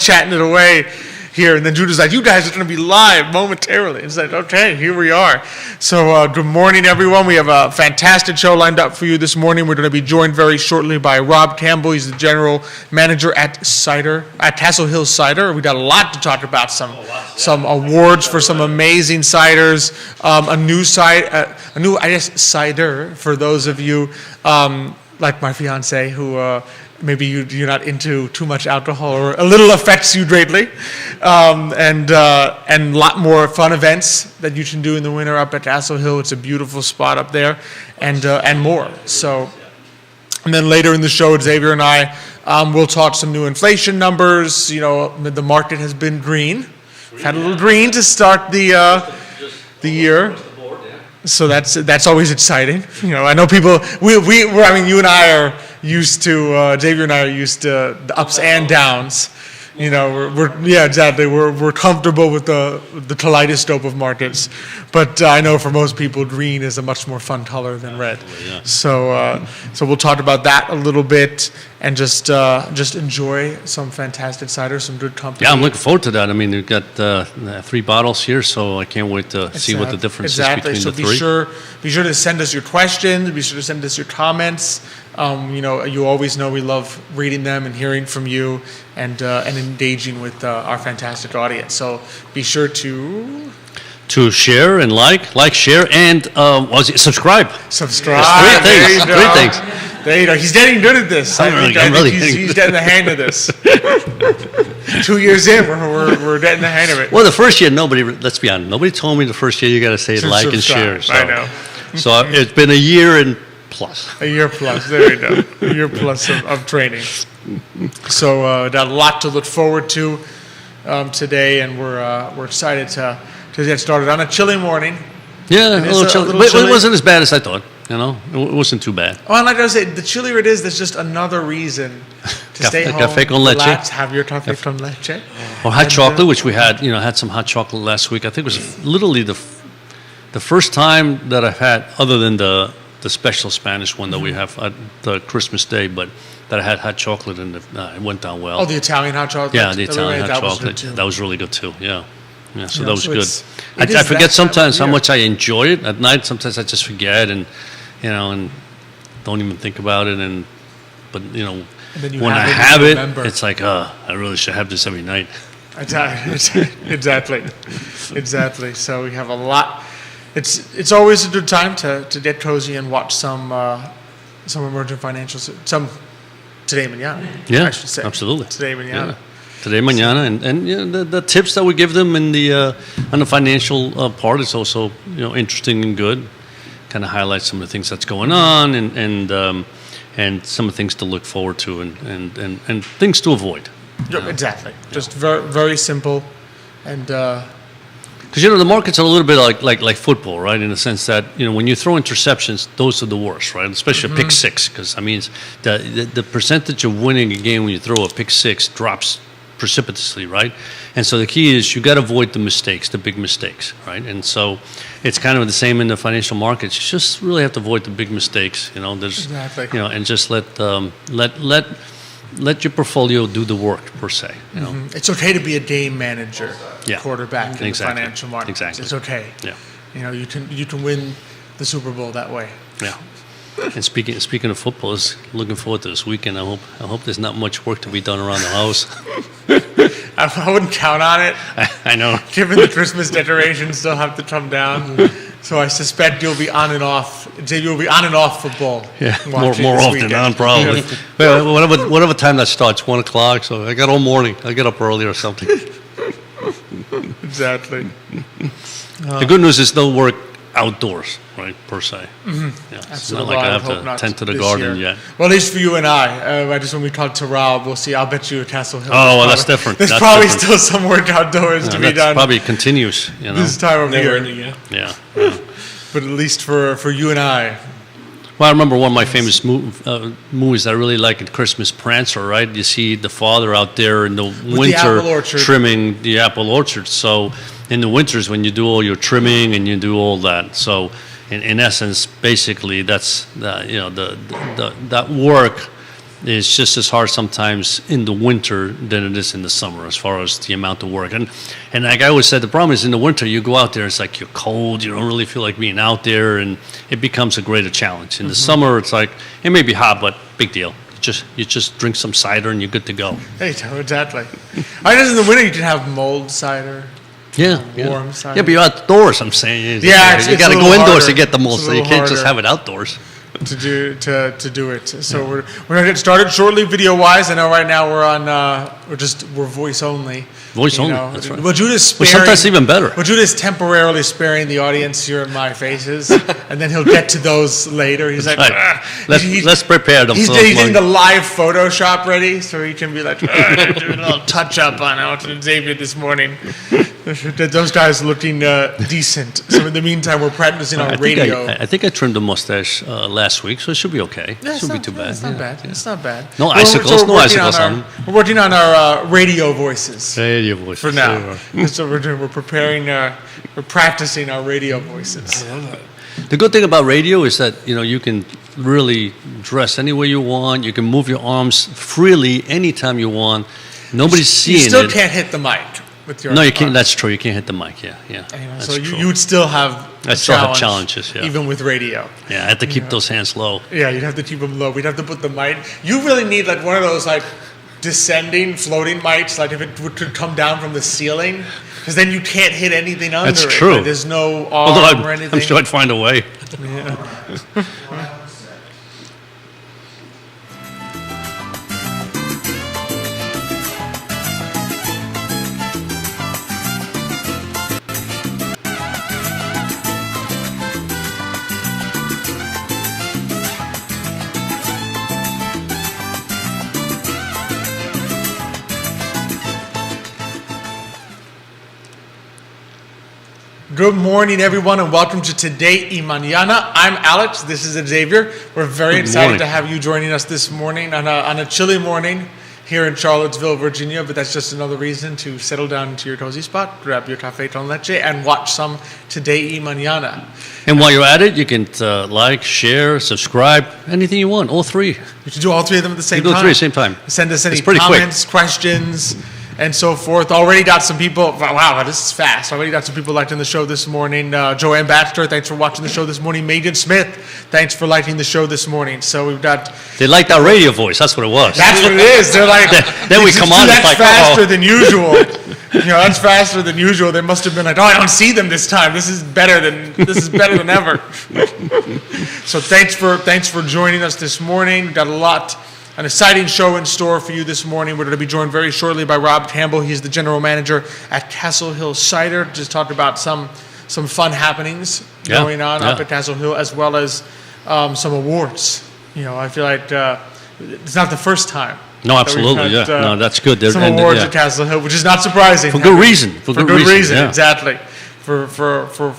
chatting it away here, and then Judah's like, "You guys are going to be live momentarily." It's like, okay, here we are. So good morning, everyone. We have a fantastic show lined up for you this morning. We're going to be joined very shortly by Rob Campbell. He's the general manager at Tassel Hill Cider. We got a lot to talk about. Some awards for some amazing ciders. A new cider for those of you like my fiance who. Maybe you're not into too much alcohol, or a little affects you greatly, and a lot more fun events that you can do in the winter up at Tassel Hill. It's a beautiful spot up there, and more. So, and then later in the show, Xavier and I will talk some new inflation numbers. You know, the market has been green. Had a little green to start the year. So that's always exciting. You know, I know people. You and I are used to. Xavier and I are used to the ups and downs. You know, we're comfortable with the kaleidoscope of markets, but I know for most people, green is a much more fun color than red. Yeah. So we'll talk about that a little bit, and just enjoy some fantastic cider, some good company. Yeah, I'm looking forward to that. I mean, we've got 3 bottles here, so I can't wait to see what the difference is between the three. So be sure to send us your questions. Be sure to send us your comments. You know, you always know we love reading them and hearing from you, and engaging with our fantastic audience. So be sure to share and like, share, and subscribe. Subscribe. Three things. There you go. He's getting good at this. He's getting the hang of this. 2 years in, we're getting the hang of it. Well, the first year, let's be honest, nobody told me the first year you got to say like and share. So, I know. So it's been a year and plus. A year plus. There you go. A year plus of training. So got a lot to look forward to today, and we're excited to get started on a chilly morning. Yeah, a little chilly. But it wasn't as bad as I thought. You know, it wasn't too bad. Oh, and like I say, the chillier it is, there's just another reason to stay home, café con leche. Relax, have your café con leche. Or hot chocolate, which we had some hot chocolate last week. I think it was literally the first time that I've had, other than the special Spanish one that we have at the Christmas Day, but that I had hot chocolate, and it went down well. Oh, the Italian hot chocolate? Yeah, the Italian hot chocolate. That was really good too, yeah. Yeah, so that was good. I forget sometimes how much I enjoy it at night. Sometimes I just forget and don't even think about it. But when I have it, it's like, I really should have this every night. Exactly. So we have a lot. It's always a good time to get cozy and watch some emerging financials. Some Today Mañana. Yeah, I should say. Absolutely. Today Mañana. Yeah. Today Mañana, and the tips that we give them in on the financial part is also interesting and good. Kind of highlights some of the things that's going on, and some of the things to look forward to, and things to avoid. Exactly. Just very, very simple, and because the markets are a little bit like football, right? In the sense that when you throw interceptions, those are the worst, right? Especially a pick six, because the percentage of winning a game when you throw a pick six drops precipitously, right? And so the key is you got to avoid the big mistakes, right? And so it's kind of the same in the financial markets. You just really have to avoid the big mistakes, Exactly. And just let your portfolio do the work per se. It's okay to be a game manager, quarterback in the financial markets. Exactly. It's okay. Yeah. You can win the Super Bowl that way. Yeah. And speaking of football, looking forward to this weekend. I hope there's not much work to be done around the house. I wouldn't count on it. I know. Given the Christmas decorations still have to come down, so I suspect you'll be on and off. You'll be on and off football. Yeah, more often than probably. Well, whatever time that starts, 1:00. So I got all morning. I get up early or something. Exactly. The good news is no work outdoors, right, per se. Mm-hmm. Yeah, it's absolutely. not like I have to tend to the garden yet. Well, at least for you and I just when we talk to Rob, we'll see. I'll bet you at Tassel Hill. Oh, well, that's different. There's probably still some work outdoors to be done. Probably continues, this time of year. Yeah. But at least for you and I. Well, I remember one of my famous movies I really like at Christmas, Prancer, right? You see the father out there in the winter trimming the apple orchard. So in the winters when you do all your trimming and you do all that. So in essence, basically, that's that work is just as hard sometimes in the winter than it is in the summer, as far as the amount of work. And like I always said, the problem is in the winter you go out there, it's like you're cold, you don't really feel like being out there, and it becomes a greater challenge. In the summer, it's like it may be hot, but big deal. You just drink some cider and you're good to go. Hey, exactly. I guess in the winter you can have mulled cider. Yeah, Warm cider. Yeah, but you're outdoors. I'm saying. Yeah, you got to go indoors to get the most. most. So you can't just have it outdoors. To do it. So we're gonna get started shortly, video wise. I know right now we're on we're voice only. Voice only. That's right. Well, Judah's sometimes even better. Well, Judah's temporarily sparing the audience here in my faces, and then he'll get to those later. He's like, right. Let's prepare them. He's getting the live Photoshop ready, so he can be like, do a little touch up on Alton Xavier this morning. Those guys looking decent. So in the meantime, we're practicing our radio. I think I trimmed the mustache last week, so it should be okay. Yeah, it shouldn't be too bad. It's not bad. It's not bad. No icicles. No icicles on them. We're working on our radio voices. Radio voices. For now. So we're preparing, we're practicing our radio voices. The good thing about radio is that, you can really dress any way you want. You can move your arms freely anytime you want. Nobody's seeing it. You still can't hit the mic with your No, you can't. arms. That's true. You can't hit the mic. Yeah. That's so true. you would still have I still have challenges, yeah. even with radio. Yeah, I had to keep those hands low. Yeah, you'd have to keep them low. We'd have to put the mic. You really need like one of those like descending, floating mics, like if it could come down from the ceiling, because then you can't hit anything under That's it. true. Like, there's no arm or anything. I'm sure I'd find a way. Yeah. Good morning, everyone, and welcome to Today y Mañana. I'm Alex. This is Xavier. We're very excited to have you joining us this morning on a chilly morning here in Charlottesville, Virginia. But that's just another reason to settle down into your cozy spot, grab your café con leche, and watch some Today y Mañana. And while you're at it, you can like, share, subscribe, anything you want. All three. You can do all three of them at the same time. You do three at the same time. Send us any It's pretty comments, questions, and so forth. Already got some people, wow, this is fast. Already got some people liking the show this morning. Joanne Baxter, thanks for watching the show this morning. Megan Smith, thanks for liking the show this morning. So we've got... They liked our radio voice, that's what it was. That's what it is. They're like... then we come on, it's like, faster than usual. That's faster than usual. They must have been like, I don't see them this time. This is better than ever. So thanks for joining us this morning. We've got an exciting show in store for you this morning. We're going to be joined very shortly by Rob Campbell. He's the general manager at Castle Hill Cider. Just talk about some fun happenings going on up at Castle Hill, as well as some awards. I feel like it's not the first time. No, absolutely, no, that's good. Some awards at Castle Hill, which is not surprising. For good reason. For good reason, exactly. For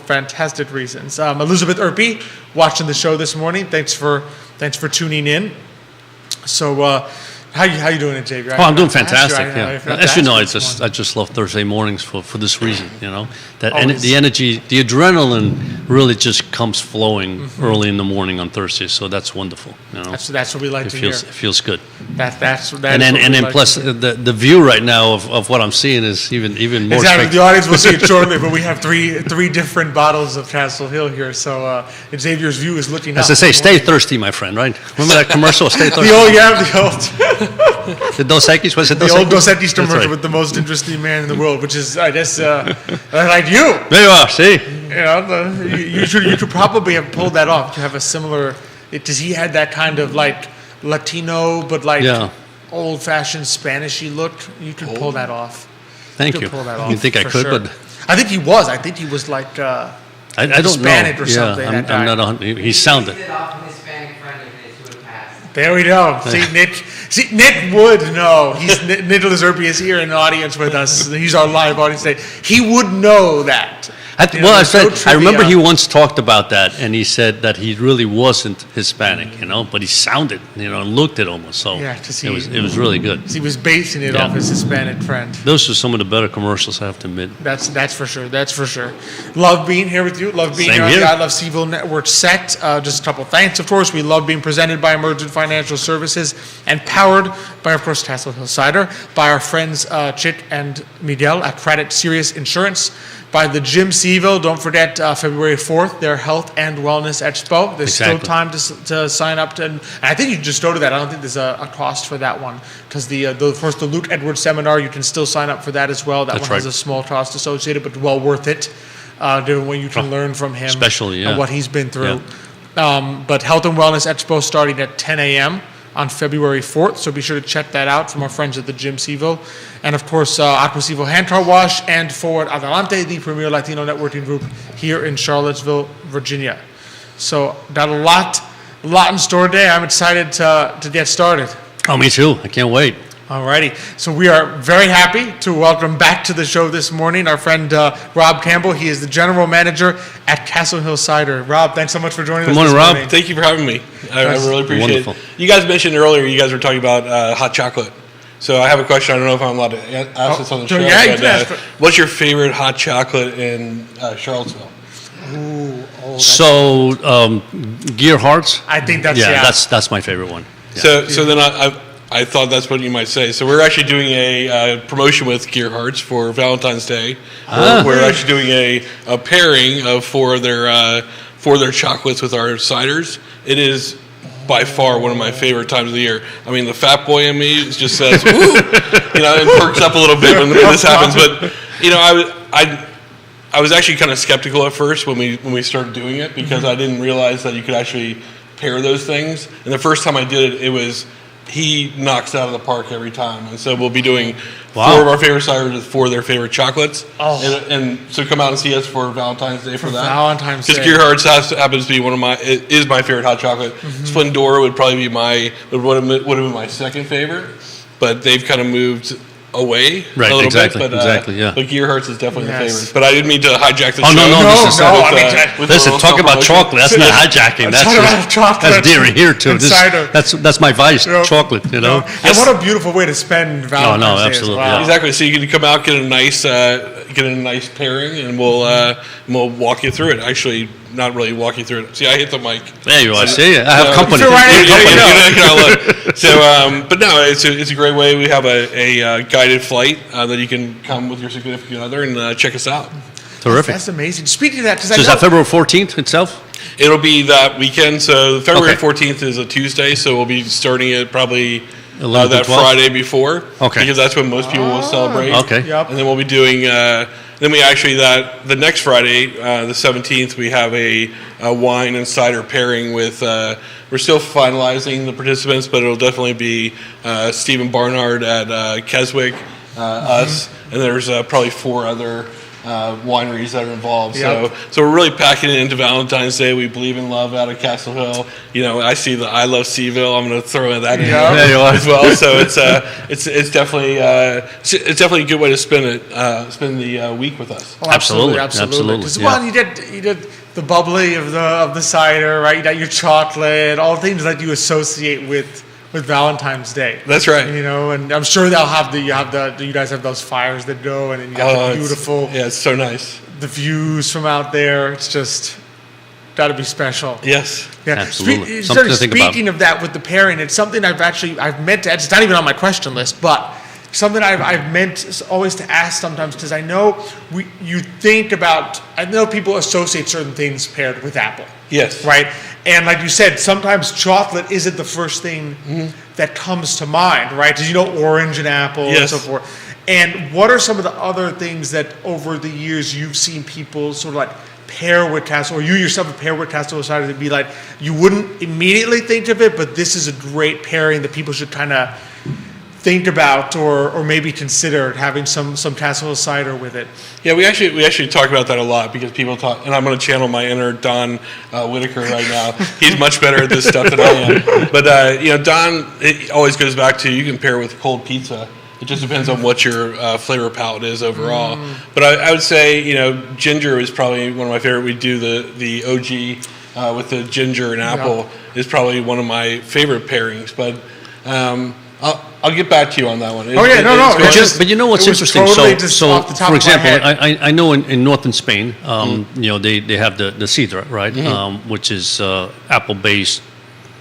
fantastic reasons. Elizabeth Erpe, watching the show this morning. Thanks for tuning in. So, how you doing, Xavier? I'm doing fantastic. As you know, I just love Thursday mornings for this reason. That the energy, the adrenaline, really just comes flowing early in the morning on Thursdays. So that's wonderful. That's what we like to hear. It feels good. That's and then plus the view right now of what I'm seeing is even more. Exactly. The audience will see it shortly, but we have three different bottles of Castle Hill here. So Xavier's view is looking up. As I say, stay thirsty, my friend. Right? Remember that commercial? Stay thirsty. The old. The Dos Equis, was it the old Dos Equis commercial with the most interesting man in the world, which is, I guess, like you. There you are. See, you could probably have pulled that off. To have a similar, because he had that kind of like Latino, but like old-fashioned Spanishy look. You could pull that off. Thank you. Pull that off, you think I could, sure. but I think he was. I think he was like I don't Hispanic know. or something. I'm not. He sounded. There we go. Nick would know. Nicholas Erpe is here in the audience with us. He's our live audience today. He would know that. I remember he once talked about that, and he said that he really wasn't Hispanic, but he sounded, and looked it almost. So it was really good. He was basing it off his Hispanic friend. Those are some of the better commercials, I have to admit. That's for sure. That's for sure. Love being here with you. Love being Same here on here. the I Love CVille Network set. Just a couple thanks, of course. We love being presented by Emergent Financial Services and powered by, of course, Castle Hill Cider, by our friends Chit and Miguel at Credit Sirius Insurance, by the Gym CVille. Don't forget February 4th, their Health and Wellness Expo. There's still time to sign up. And I think you can just go to that. I don't think there's a cost for that one, because the Luke Edwards seminar, you can still sign up for that as well. That That's one has right. a small cost associated, but well worth it. Doing what you can learn from him, especially, and what he's been through. But Health and Wellness Expo starting at 10 a.m. on February 4th, so be sure to check that out from our friends at the Gym CVille. And of course, Aqua CVille Hand Car Wash and Forward Adelante, the premier Latino networking group here in Charlottesville, Virginia. So got a lot in store today. I'm excited to get started. Oh, me too. I can't wait. Alrighty, so we are very happy to welcome back to the show this morning our friend Rob Campbell. He is the general manager at Castle Hill Cider. Rob, thanks so much for joining us morning, this Rob. morning. Thank you for having me. I really appreciate Wonderful. it. You guys mentioned earlier, you guys were talking about hot chocolate. So I have a question. I don't know if I'm allowed to ask this on the show. Yeah, you but, can ask. what's your favorite hot chocolate in Charlottesville? So, Gear Hearts? I think that's that's my favorite one. So then I thought that's what you might say. So we're actually doing a promotion with Gear Hearts for Valentine's Day. We're actually doing a pairing of for their chocolates with our ciders. It is by far one of my favorite times of the year. I mean, the fat boy in me just says, "Woo!" And perks up a little bit when this happens. But I was actually kind of skeptical at first when we started doing it, because I didn't realize that you could actually pair those things. And the first time I did it, he knocks it out of the park every time. And so we'll be doing 4 of our favorite ciders with 4 of their favorite chocolates. Oh. And so come out and see us for Valentine's Day for that. Valentine's Day. Because Gear Hearts happens to be is my favorite hot chocolate. Splendora would probably be would have been my second favorite, but they've kind of moved away a little bit. But Gear Hearts is definitely the favorite. But I didn't mean to hijack the show. No. Listen, talk about chocolate. That's not hijacking. That's dear and here too. That's my vice, chocolate. And what a beautiful way to spend Valentine's Day. Absolutely. As well. Yeah. Exactly. So you can come out, get a nice pairing, and we'll walk you through it. Actually, not really walk you through it. See, I hit the mic. There you are. See, I have company. But no, it's a great way. We have a guided flight that you can come with your significant other and check us out. Terrific. That's amazing. Speaking of that, So is that February 14th itself? It'll be that weekend. So February 14th is a Tuesday, so we'll be starting it probably 11 to that 12? Friday before. Okay. Because that's when most people will celebrate. Okay. Yep. And then we'll be doing. Then we actually the next Friday, the 17th, we have a wine and cider pairing with. We're still finalizing the participants, but it'll definitely be Stephen Barnard at Keswick, us, and there's probably 4 other wineries that are involved. Yep. So we're really packing it into Valentine's Day. We believe in love out of Castle Hill. I see the I Love CVille. I'm going to throw that in there as well. So it's definitely a good way to spend the week with us. Oh, absolutely. Well, you did the bubbly of the cider, right? You got your chocolate, all things that you associate with Valentine's Day. That's right. And I'm sure you guys have those fires that go, and then you got the beautiful. It's so nice. The views from out there, it's just got to be special. Yes. Yeah. Absolutely. Something to think about. Speaking of that with the pairing, it's something I've meant to. It's not even on my question list, but something I've meant always to ask sometimes, because I know I know people associate certain things paired with apple. Yes. Right? And like you said, sometimes chocolate isn't the first thing that comes to mind, right? Because orange and apple and so forth. And what are some of the other things that over the years you've seen people sort of like pair with Castle, or you yourself pair with Castle Hill Cider to be like, you wouldn't immediately think of it, but this is a great pairing that people should kind of think about or maybe consider having some Castle Hill Cider with it? Yeah, we actually talk about that a lot, because people talk, and I'm going to channel my inner Don Whitaker right now. He's much better at this stuff than I am. But Don, it always goes back to, you can pair with cold pizza. It just depends on what your flavor palette is overall. But I would say, ginger is probably one of my favorite. We do the OG with the ginger and apple is probably one of my favorite pairings. But I'll get back to you on that one. Oh, yeah, no. But you know what's it was interesting? totally just off the top for of my example, head. I know in northern Spain, they have the sidra, right? Which is apple-based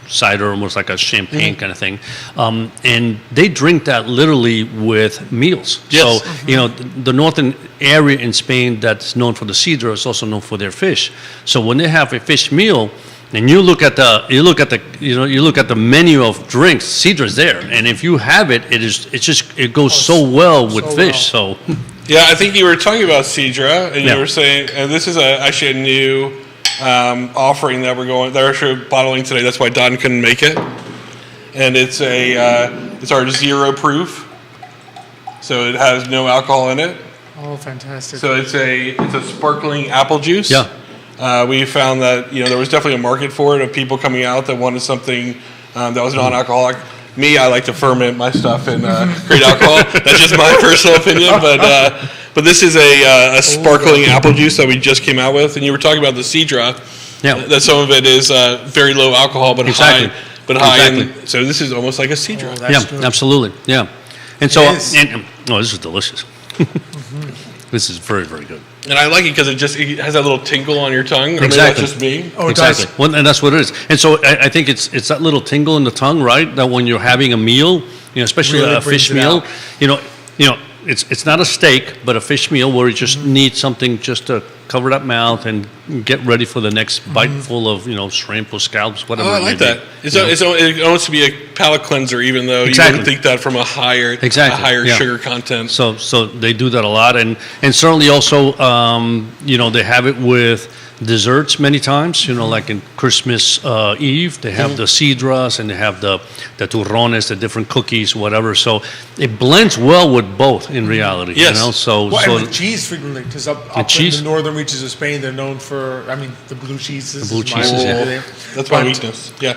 cider, almost like a champagne kind of thing. And they drink that literally with meals. Yes. So, the northern area in Spain that's known for the sidra is also known for their fish. So when they have a fish meal, and you look at the menu of drinks, cidra's there, and if you have it, it goes so well with fish. well. So, Yeah, I think you were talking about Cedra, and Yeah. you were saying, and this is actually a new offering that they're actually bottling today. That's why Don couldn't make it. And it's it's our 0 proof. So it has no alcohol in it. Oh, fantastic. So it's a sparkling apple juice. Yeah. We found that, there was definitely a market for it of people coming out that wanted something that was non-alcoholic. Me, I like to ferment my stuff in great alcohol. That's just my personal opinion, but this is a sparkling apple juice that we just came out with, and you were talking about the Cedra. Yeah. That some of it is very low alcohol, but Exactly. high. Exactly. So this is almost like a Cedra. That's yeah, good. absolutely. Yeah. And so, It is. this is delicious. This is very, very good. And I like it because it has that little tinkle on your tongue. Or Exactly. maybe that's just me. Oh, it Exactly. does. Well, and that's what it is. And so I think it's that little tingle in the tongue, right? That when you're having a meal, especially Really a brings fish it meal, out. it's not a steak, but a fish meal where you just need something just to cover that mouth and get ready for the next bite full of shrimp or scallops, whatever. Oh, I it may like be. that. It wants to be a palate cleanser, even though Exactly. you wouldn't think that from a higher yeah. sugar content. So they do that a lot, and certainly also, they have it with desserts many times. Like in Christmas Eve, they have the sidras and they have the turrones, the different cookies, whatever. So it blends well with both in reality. Yes. Well, and with cheese frequently, because up in cheese? the northern reaches of Spain, they're known for, the blue cheeses. The blue is my cheeses, yeah. favorite. That's my But- weakness. Yeah.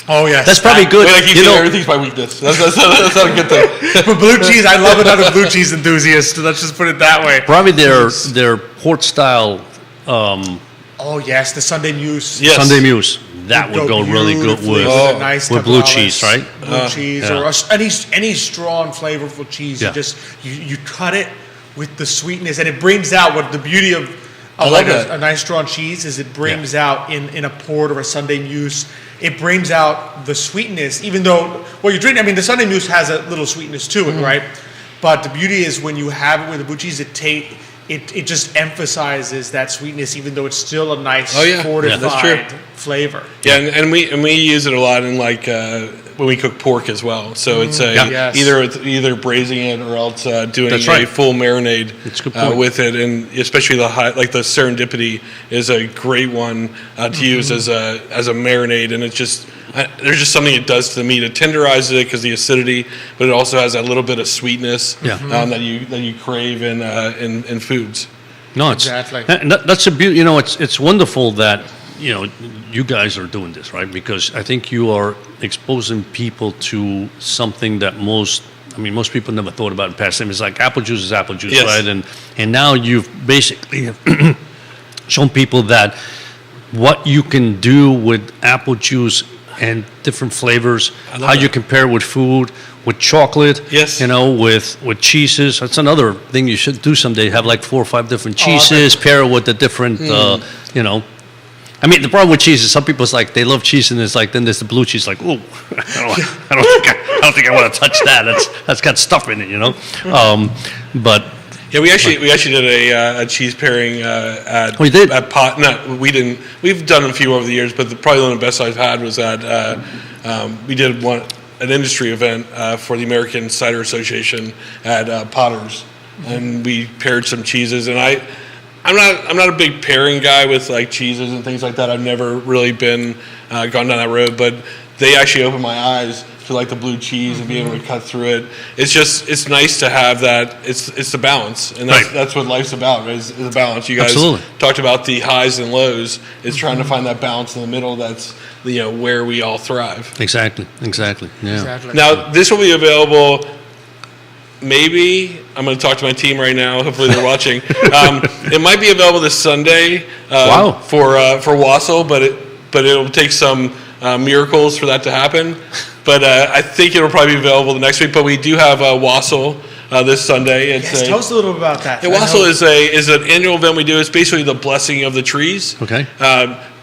Oh, yes. that's probably good. But I keep saying everything's my weakness. That's not a good thing. But blue cheese, I love another blue cheese enthusiast. Let's just put it that way. Probably their port style Oh, yes, the Sunday Muse. Yes. Sunday Muse. That would go really good beautifully with a nice with blue tamales, cheese, right? Blue cheese yeah. or any strong, flavorful cheese. Yeah. You cut it with the sweetness, and it brings out what the beauty of love like that. a nice strong cheese is. It brings out in a port or a Sunday Muse. It brings out the sweetness, even though you drink. The Sunday Muse has a little sweetness to it, Mm-hmm. right? But the beauty is when you have it with the blue cheese, it just emphasizes that sweetness, even though it's still a nice Oh, yeah. fortified Yeah, that's true. flavor. Yeah, and we use it a lot in when we cook pork as well. So it's Yes. either braising it or else doing That's a right. full marinade That's a good point. with it, and especially the serendipity is a great one to use as a marinade, and it's just. There's just something it does to the meat. It tenderizes it because the acidity, but it also has that little bit of sweetness Yeah. that you crave in foods. No, it's Exactly. that's a beauty. It's wonderful that you guys are doing this, right? Because I think you are exposing people to something that most people never thought about in the past. It's like apple juice is apple juice, Yes. right? And now you've basically shown people that what you can do with apple juice and different flavors, I love how you that. compare it with food, with chocolate, Yes. with cheeses. That's another thing you should do someday. Have like 4 or 5 different Oh, cheeses, pair it with the different, the problem with cheese is some people's like, they love cheese and it's like, then there's the blue cheese, like, ooh, I don't think I want to touch that. That's got stuff in it, But Yeah, we actually did a cheese pairing at Oh, you did? at Pot. No, we didn't. We've done a few over the years, but probably one of the best I've had was at we did an industry event for the American Cider Association at Potter's, and we paired some cheeses. And I'm not a big pairing guy with like cheeses and things like that. I've never really been gone down that road, but they actually opened my eyes to like the blue cheese and being able to cut through it. It's nice to have that. It's the balance, and Right. that's what life's about. Is the balance. You guys Absolutely. talked about the highs and lows. It's trying to find that balance in the middle. That's where we all thrive. exactly, yeah. Exactly. Now this will be available maybe I'm going to talk to my team right now. Hopefully they're watching. It might be available this Sunday. Wow. For Wassel, but it'll take some miracles for that to happen. But I think it'll probably be available the next week. But we do have Wassel this Sunday. Tell us a little bit about that. Yeah, Wassel is an annual event we do. It's basically the blessing of the trees. Okay.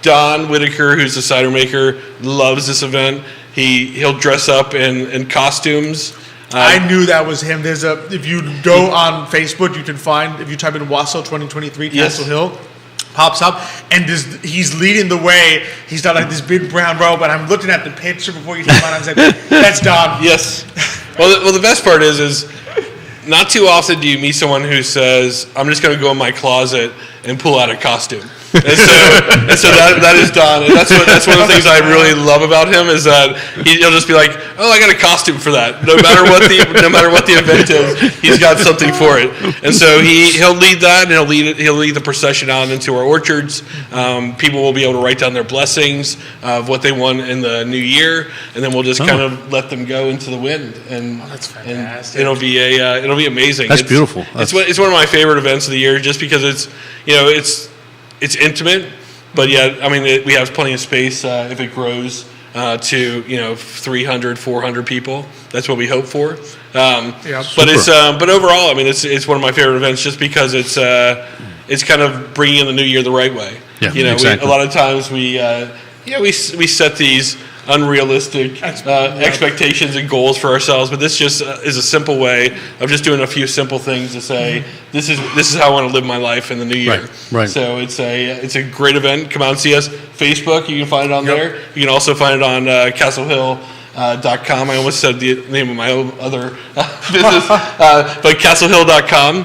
Don Whitaker, who's the cider maker, loves this event. He'll dress up in costumes. I knew that was him. If you go on Facebook, you can find, if you type in Wassel 2023 Castle Hill, pops up, and he's leading the way. He's got like this big brown robe, and I'm looking at the picture before you came on. I was like, that's Don. Yes. Well, the best part is not too often do you meet someone who says, I'm just going to go in my closet and pull out a costume. And so that is Don, and that's one of the things I really love about him is that he'll just be like, oh, I got a costume for that. No matter what the event is, he's got something for it. And so he'll lead that, and he'll lead the procession out into our orchards. People will be able to write down their blessings of what they want in the new year, and then we'll just kind of let them go into the wind. And that's fantastic. And it'll be amazing. That's beautiful. It's one of my favorite events of the year, just because it's intimate, but yet, I mean, we have plenty of space if it grows to 300, 400 people. That's what we hope for. But overall, I mean, it's one of my favorite events just because it's kind of bringing in the new year the right way. Yeah, exactly. A lot of times we set these unrealistic expectations and goals for ourselves, but this just is a simple way of just doing a few simple things to say this is how I want to live my life in the new year. Right. So it's a great event. Come out and see us. Facebook, you can find it on there. You can also find it on CastleHill.com. I almost said the name of my other business, but CastleHill.com.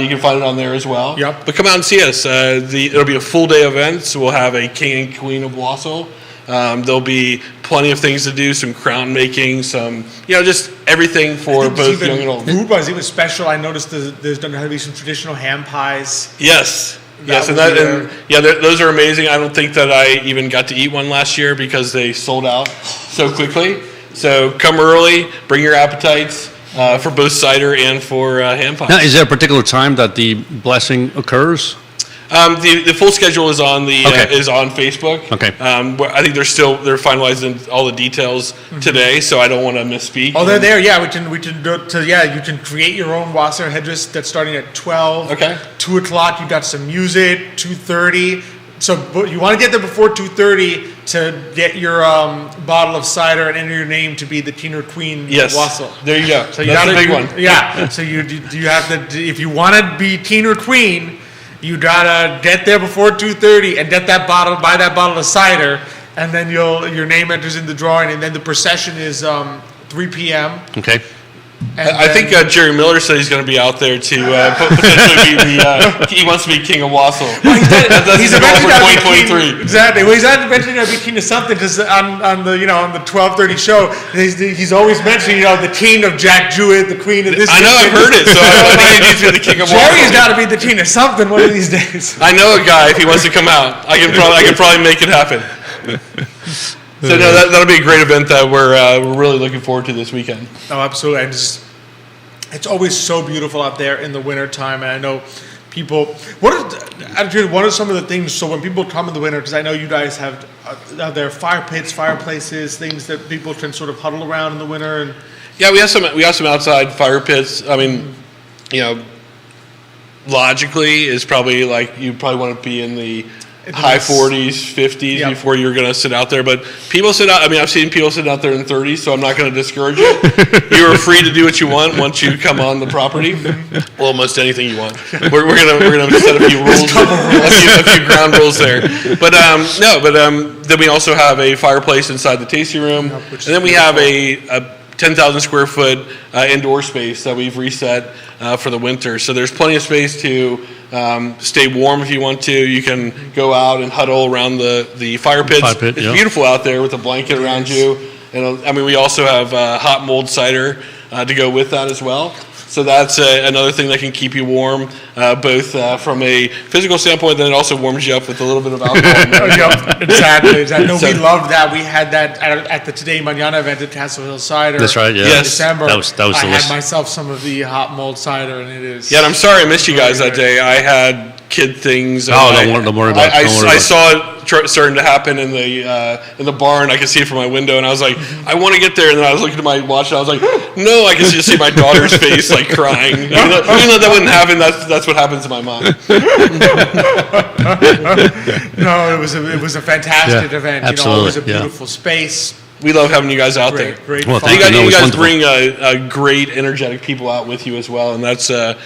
You can find it on there as well. Yep. But come out and see us. It'll be a full day event. So we'll have a king and queen of Wassel. There'll be plenty of things to do, some crown making, some, just everything for both young and old. Food was even special. I noticed there's going to be some traditional ham pies. Yes, those are amazing. I don't think that I even got to eat one last year because they sold out so quickly. So come early, bring your appetites for both cider and for ham pies. Now, is there a particular time that the blessing occurs? The full schedule is on is on Facebook. Okay. I think they're finalizing all the details today, so I don't want to misspeak. Oh, they're there. Yeah, we can go to. Yeah, you can create your own Wasser headdress. That's starting at 12. Okay. 2:00. You got some music. 2:30. So you want to get there before 2:30 to get your bottle of cider and enter your name to be the king or queen of Wassel. There you go. So that's a big one. Yeah. So you have to, if you want to be king or queen, you gotta get there before 2:30 and buy that bottle of cider, and then your name enters in the drawing, and then the procession is 3 p.m. Okay. I think Jerry Miller said he's going to be out there to potentially be he wants to be king of Wassel. He's eventually for going to be 2023. king. Exactly. Well, he's eventually going to be king of something because on the 12:30 show, he's always mentioning the king of Jack Jewett, the queen of this. I know, I've heard it, so I think he needs to be the king of Wassel. Jerry's got to be the king of something one of these days. I know a guy if he wants to come out. I can probably make it happen. So no, that'll be a great event that we're really looking forward to this weekend. Oh, absolutely. It's always so beautiful out there in the wintertime, and I know people. What are some of the things? So when people come in the winter, because I know you guys have there fire pits, fireplaces, things that people can sort of huddle around in the winter. And yeah, we have some outside fire pits. I mean, logically, it's probably like you probably want to be in the high 40s, 50s before you're going to sit out there. But people sit out. I mean, I've seen people sit out there in 30s, so I'm not going to discourage you. You are free to do what you want once you come on the property. Well, almost anything you want. We're gonna set a few rules, a few ground rules there. But then we also have a fireplace inside the tasting room, and then we have a 10,000 square foot indoor space that we've reset for the winter. So there's plenty of space to stay warm if you want to. You can go out and huddle around the fire pits. It's beautiful out there with a blanket around you. And we also have hot mulled cider to go with that as well. So that's another thing that can keep you warm, both from a physical standpoint, then it also warms you up with a little bit of alcohol. Yep, exactly. I know So- we loved that. We had that at the Today Mañana event at Castle Hill Cider. That's right, yeah. In Yes. December. That was I had delicious. myself some of the hot mulled cider, and it is. Yeah, and I'm sorry I missed you guys Very that day. I had kid things. and Oh, I- don't worry about it. I, Don't worry I about it. saw it starting to happen in the barn. I could see it from my window, and I was like, I want to get there. And then I was looking at my watch, and I was like, no, I can just see my daughter's face like crying. Even though that wouldn't happen, that's what happens in my mind. No, it was a fantastic Yeah, event. absolutely, It was a yeah. beautiful space. We love having you guys out there. Great Well, fun. thank you. No, it You was guys wonderful. bring great, energetic people out with you as well, and that's the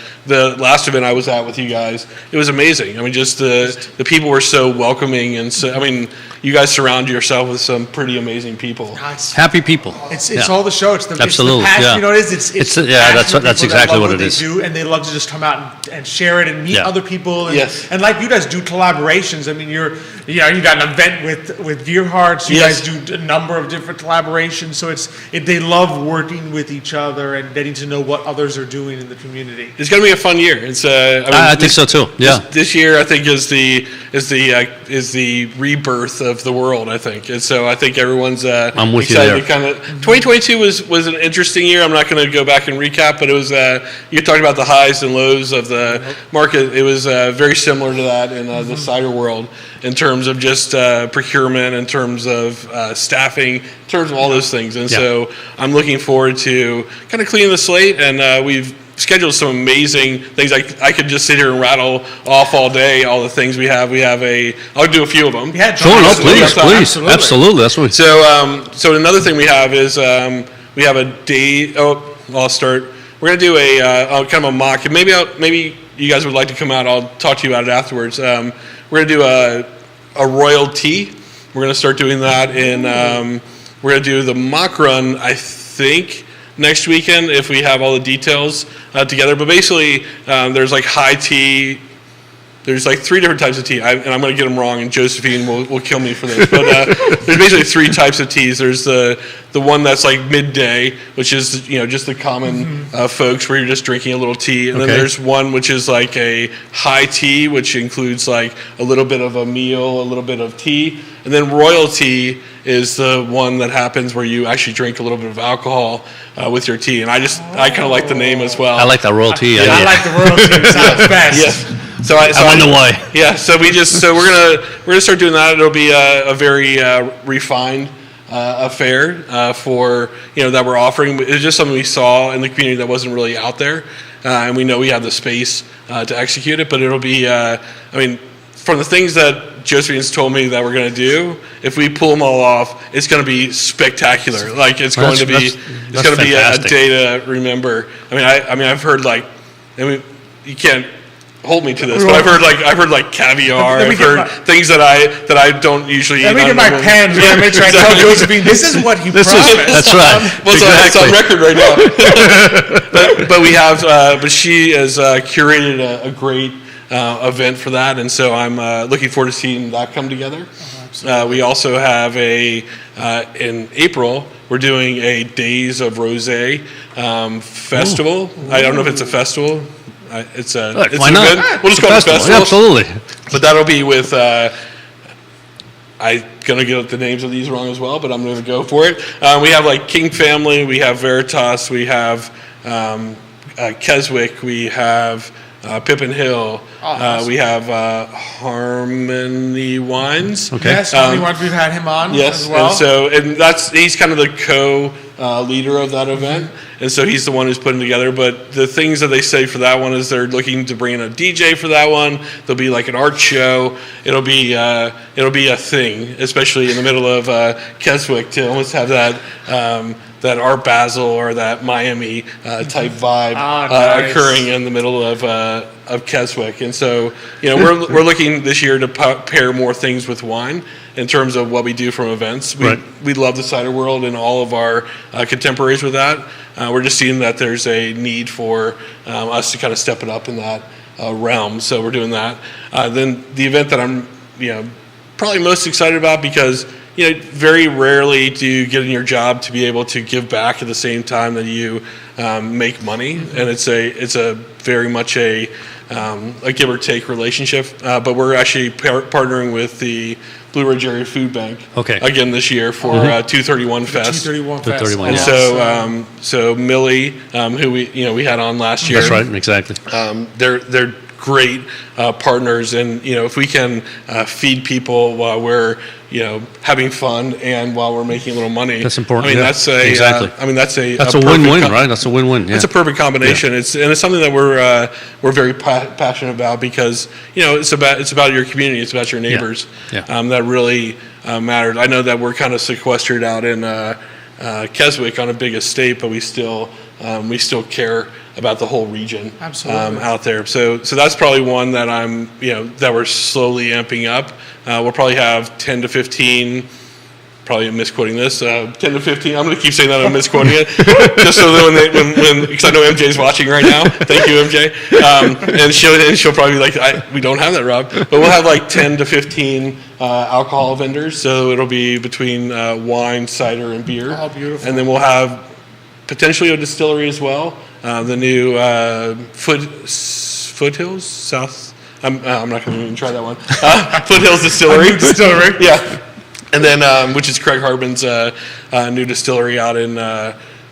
last event I was at with you guys. It was amazing. I mean, just the people were so welcoming, and so I mean, you guys surround yourself with some pretty amazing people. It's, Happy people. it's Yeah. all the show. It's the Absolutely, It's the passion. yeah. You know, it is. It's It's- the yeah, that's passionate that's people that exactly love what it they is. do, and they love to just come out and share it and meet Yeah. other people. And, Yes. and like you guys do collaborations. I mean, you got an event with Gear Hearts. You Yes. guys do a number of different collaborations. So they love working with each other and getting to know what others are doing in the community. It's going to be a fun year. It's I think this- so too. Yeah. This year, I think is the rebirth of the world. I think, and so I think everyone's I'm with you excited there. to kind of. 2022 was an interesting year. I'm not going to go back and recap, but it was. You talked about the highs and lows of the market. It was very similar to that in the cider world in terms of just procurement, in terms of staffing, in terms of all those things. And Yeah. so I'm looking forward to kind of cleaning the slate, and we've scheduled some amazing things. I could just sit here and rattle off all day all the things we have. I'll do a few of them. Yeah, Sure, no, John, please, absolutely. absolutely. That's what we. So another thing we have is we have a day. Oh, I'll start. We're gonna do a kind of a mock. And maybe you guys would like to come out. I'll talk to you about it afterwards. We're gonna do a royal tea. We're gonna start doing that in. We're gonna do the mock run. I think next weekend if we have all the details together. But basically, there's like high tea. There's like 3 different types of tea, and I'm going to get them wrong, and Josephine will kill me for this. But there's basically 3 types of teas. There's the one that's like midday, which is just the common folks where you're just drinking a little tea, and then Okay. there's one which is like a high tea, which includes like a little bit of a meal, a little bit of tea, and then royal tea is the one that happens where you actually drink a little bit of alcohol with your tea, and I kind of like the name as well. I like that royalty. I like the royalty. It sounds best. Yes. So I wonder why. Yeah. So we're gonna start doing that. It'll be a very refined affair for that we're offering. It's just something we saw in the community that wasn't really out there, and we know we have the space to execute it. But it'll be. From the things that Josephine's told me that we're going to do, if we pull them all off, it's going to be spectacular. Like it's going to be a fantastic. day to remember. I've heard you can't hold me to this, but I've heard like caviar. Let me I've get heard my- things that I don't usually eat. Let me get my pen. Yeah, make sure I tell Josephine this is what he promised. That's right. Well, it's on Exactly. record right now. but we have, but she has curated a great event for that, and so I'm looking forward to seeing that come together. We also have in April, we're doing a Days of Rosé festival. I don't know if it's a festival. It's Look, it's why an not? event. We'll just It's a call it a festival. Absolutely. But that'll be with. I'm gonna get the names of these wrong as well, but I'm gonna go for it. We have like King Family, we have Veritas, we have Keswick, we have Pippin Hill, awesome. we have Harmony Wines. Okay. Yes, once we've had him on Yes, as well. and he's kind of the leader of that event, and so he's the one who's putting together. But the things that they say for that one is they're looking to bring in a DJ for that one. There'll be like an art show. It'll be a thing, especially in the middle of Keswick, to almost have that Art Basel or that Miami type vibe nice. occurring in the middle of Keswick. And so we're looking this year to pair more things with wine in terms of what we do from events. We love the cider world and all of our contemporaries with that. We're just seeing that there's a need for us to kind of step it up in that realm. So we're doing that. Then the event that I'm probably most excited about, because very rarely do you get in your job to be able to give back at the same time that you make money, and it's a very much a give or take relationship. But we're actually partnering with the Blue Ridge Area Food Bank again this year for 231 Fest. 231 Fest. 231, And yeah. so Millie, who we had on last year. That's right, exactly. They're great partners, and if we can feed people while we're having fun and while we're making a little money, That's important. I mean, yeah. that's a exactly. that's a That's a win-win, right? That's a win-win. Yeah. It's a perfect combination. It's something that we're very passionate about, because it's about your community, it's about your neighbors. Yeah. That really matters. I know that we're kind of sequestered out in Keswick on a big estate, but we still care about the whole region. Absolutely. Out there. So that's probably one that that we're slowly amping up. We'll probably have 10 to 15. Probably misquoting this. 10 to 15. I'm going to keep saying that I'm misquoting it, just so that when because I know MJ's watching right now. Thank you, MJ. And she'll probably be like, we don't have that, Rob. But we'll have like 10 to 15 alcohol vendors. So it'll be between wine, cider, and beer. Oh, beautiful. And then we'll have potentially a distillery as well. The new Foothills South. I'm not going to even try that one. Foothills Distillery. Distillery. Yeah. And then, which is Craig Harbin's new distillery out in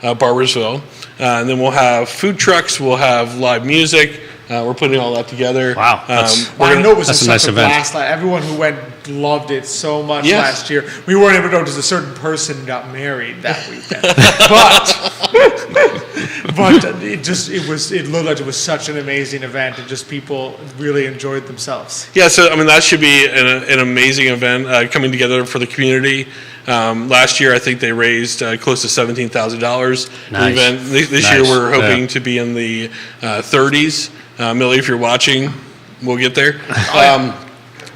Barbersville. And then we'll have food trucks. We'll have live music. We're putting all that together. Wow. I know it was that's a such nice a event. blast. Everyone who went loved it so much Yes. last year. We weren't able to go because a certain person got married that weekend. but it looked like it was such an amazing event, and just people really enjoyed themselves. Yeah, so I mean that should be an amazing event coming together for the community. Last year, I think they raised close to $17,000. Nice. Event. This year, Nice. we're hoping Yeah. to be in the 30s. Millie, if you're watching, we'll get there.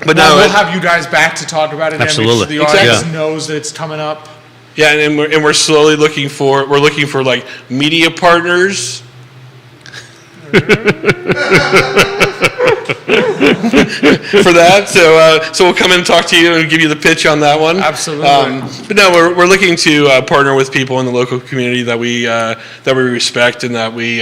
But Now no, we'll have you guys back to talk about it. Absolutely. And make sure the audience Exactly. knows that it's coming up. yeah, and we're slowly looking for like media partners. For that, so we'll come in and talk to you and give you the pitch on that one. Absolutely. But no, we're looking to partner with people in the local community that we respect and that we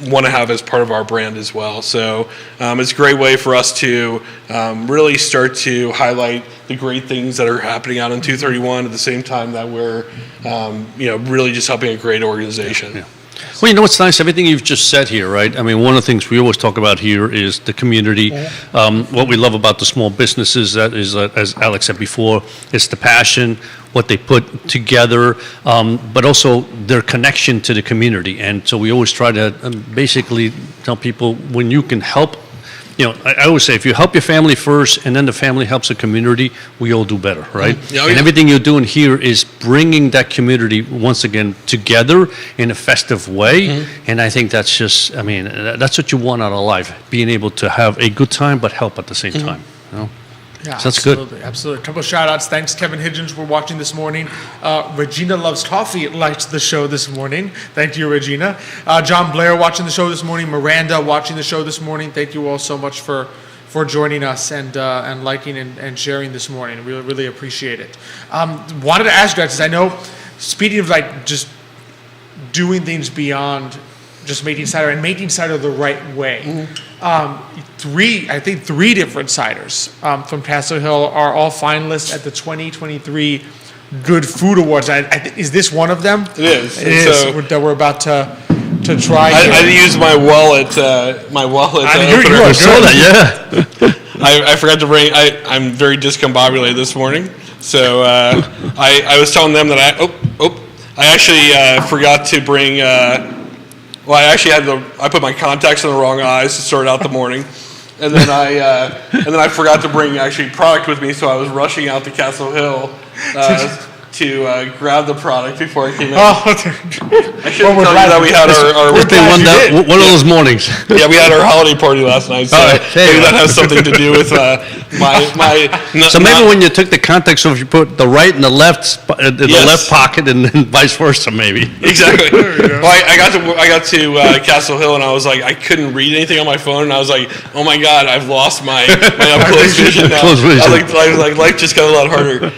want to have as part of our brand as well. So it's a great way for us to really start to highlight the great things that are happening out in 231 at the same time that we're really just helping a great organization. Yeah. Well, you know what's nice? Everything you've just said here, right? I mean, one of the things we always talk about here is the community. What we love about the small businesses, as Alex said before, is the passion, what they put together, but also their connection to the community. And so we always try to basically tell people, when you can help, I always say, if you help your family first and then the family helps the community, we all do better, right? Yeah, And everything you're doing here is bringing that community once again together in a festive way. And I think that's just, that's what you want out of life, being able to have a good time but help at the same time. Yeah, So that's good. Absolutely. A couple of shout outs. Thanks, Kevin Hitchens, for watching this morning. Regina Loves Coffee liked the show this morning. Thank you, Regina. John Blair watching the show this morning. Miranda watching the show this morning. Thank you all so much for joining us and liking and sharing this morning. Really, really appreciate it. Wanted to ask you guys, because I know, speaking of just doing things beyond just making cider and making cider the right way. Three different ciders from Castle Hill are all finalists at the 2023 Good Food Awards. Is this one of them? It is. It is. That we're about to try. I used my wallet. You are So that, yeah. I forgot to bring. I'm very discombobulated this morning, so I was telling them that I actually forgot to bring. I put my contacts in the wrong eyes to start out the morning, and then I forgot to bring actually product with me, so I was rushing out to Castle Hill to grab the product before I came in. Oh, I shouldn't tell you that we had our If they won that one of those mornings. yeah, we had our holiday party last night, so All right, there maybe you that go. has something to do with my. So maybe when you took the context of you put the right and the left in the Yes. left pocket and then vice versa, maybe. Exactly. Well, I got to Castle Hill and I was like, I couldn't read anything on my phone, and I was like, oh my god, I've lost my up close vision now. Close vision. I was like, life just got a lot harder.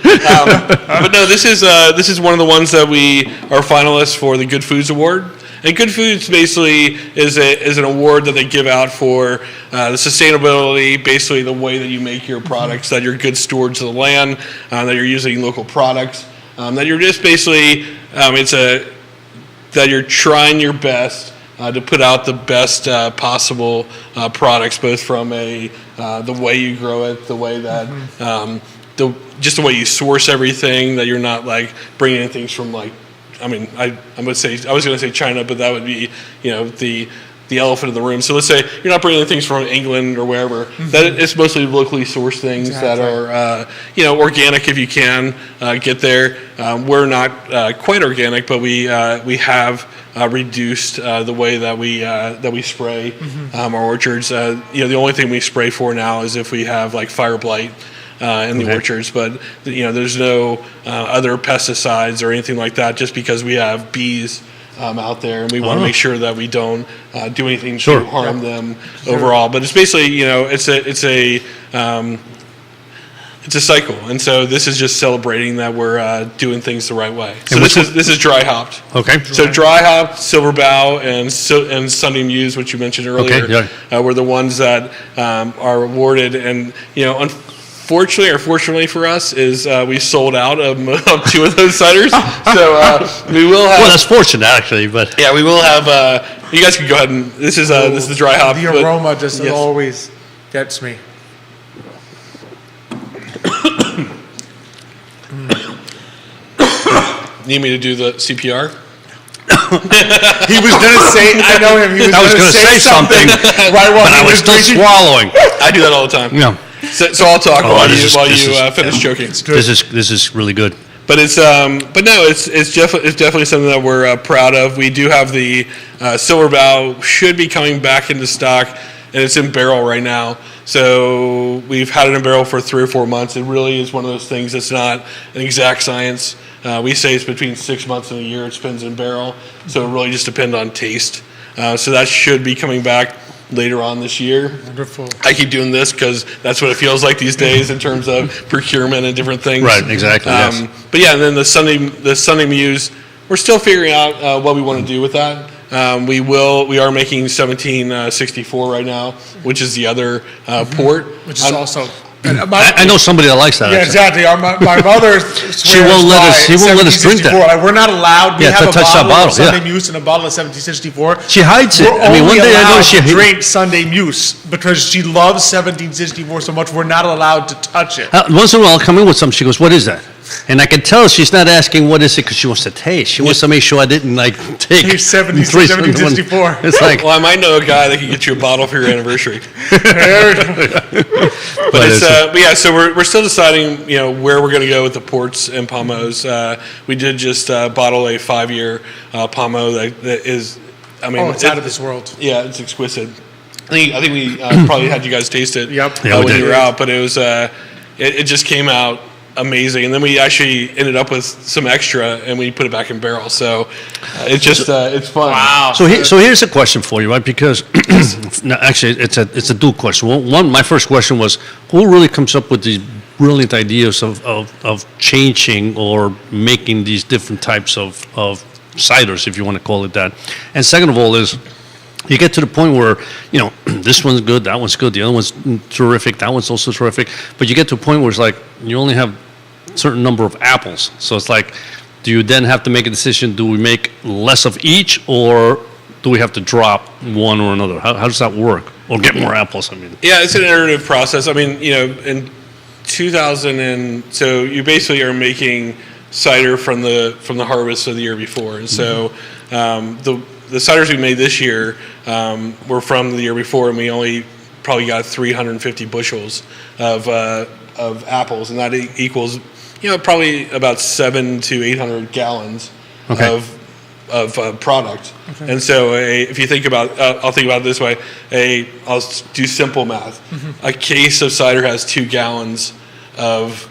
But no, this is one of the ones that we are finalists for the Good Foods Award. And Good Foods basically is an award that they give out for the sustainability, basically the way that you make your products, that you're good stewards of the land, that you're using local products, that you're just basically that you're trying your best to put out the best possible products, both from the way you grow it, the way that just the way you source everything, that you're not like bringing in things from like, I mean, I was going to say China, but that would be, the elephant in the room. So let's say you're not bringing in things from England or wherever. That it's mostly locally sourced things that are, organic if you can get there. We're not quite organic, but we have reduced the way that we spray our orchards. The only thing we spray for now is if we have like fire blight in the orchards, but there's no other pesticides or anything like that, just because we have bees out there, and we want to make sure that we don't do anything to harm them overall. But it's basically, it's a cycle, and so this is just celebrating that we're doing things the right way. So this is dry hopped. Okay. So dry hopped, silver bow, and Sunday Muse, which you mentioned earlier, were the ones that are awarded. And unfortunately or fortunately for us, is we sold out of 2 of those ciders. So we will have. Well, that's fortunate actually, but Yeah, we will have. You guys can go ahead and this is the dry hop. The but- aroma just yes. always gets me. Need me to do the CPR? He was gonna say, I know him. He was I was gonna going to say something, right while but I he was still drinking. swallowing. I do that all the time. Yeah. So I'll talk while this you is- finish choking. This is really good. But it's definitely something that we're proud of. We do have the silver bow, should be coming back into stock, and it's in barrel right now. So we've had it in barrel for 3 or 4 months. It really is one of those things that's not an exact science. We say it's between 6 months and a year it spends in barrel. So it really just depends on taste. So that should be coming back later on this year. Wonderful. I keep doing this because that's what it feels like these days in terms of procurement and different things. Right, exactly, yes. But yeah, and then the Sunday Muse, we're still figuring out what we want to do with that. We are making 1764 right now, which is the other port. Which is also. I know somebody that likes that. Yeah, actually. exactly. My mother She won't let us drink that. Like, we're not allowed. We Yeah, have a touch that bottle of bottle, Sunday yeah. Muse and a bottle of 1764. She hides it. We're I mean, one only day I know allowed she to drink Sunday Muse because she loves 1764 so much. We're not allowed to touch it. Once in a while, I'll come in with something. She goes, "What is that?" And I can tell she's not asking what is it because she wants to taste. She wants to make sure I didn't take Hey, 1764. It's like, Well, I might know a guy that can get you a bottle for your anniversary. But yeah, so we're still deciding, where we're going to go with the ports and pommos. We did just bottle a 5-year pommo that is, It's out of this world. Yeah, it's exquisite. I think we probably had you guys taste it. Yep. Yeah, we when did. you were out, but it was it just came out amazing, and then we actually ended up with some extra, and we put it back in barrel. So it's just it's fun. Wow. so here's a question for you, right? Because no, actually, it's a dual question. One, my first question was, who really comes up with these brilliant ideas of changing or making these different types of ciders, if you want to call it that? And second of all is, you get to the point where, this one's good, that one's good, the other one's terrific, that one's also terrific. But you get to a point where it's like, you only have a certain number of apples. So it's like, do you then have to make a decision, do we make less of each, or do we have to drop one or another? How does that work? Or get more apples, I mean. Yeah, it's an iterative process. I mean, in 2000 so you basically are making cider from the harvest of the year before. And so the ciders we made this year were from the year before, and we only probably got 350 bushels of apples, and that equals probably about 700 to 800 gallons Okay. of product. And so if you think about, I'll think about it this way, I'll do simple math. A case of cider has 2 gallons of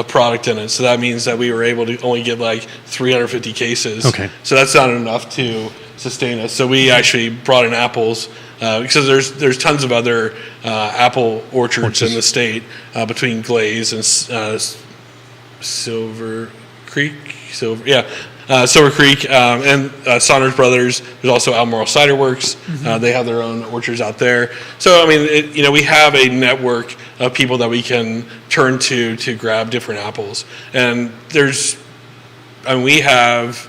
product in it. So that means that we were able to only get like 350 cases. Okay. So that's not enough to sustain us. So we actually brought in apples because there's tons of other apple orchards in the state between Glaze and Silver Creek. Silver Creek and Saunders Brothers. There's also Albemarle Cider Works. They have their own orchards out there. So I mean, we have a network of people that we can turn to grab different apples. And we have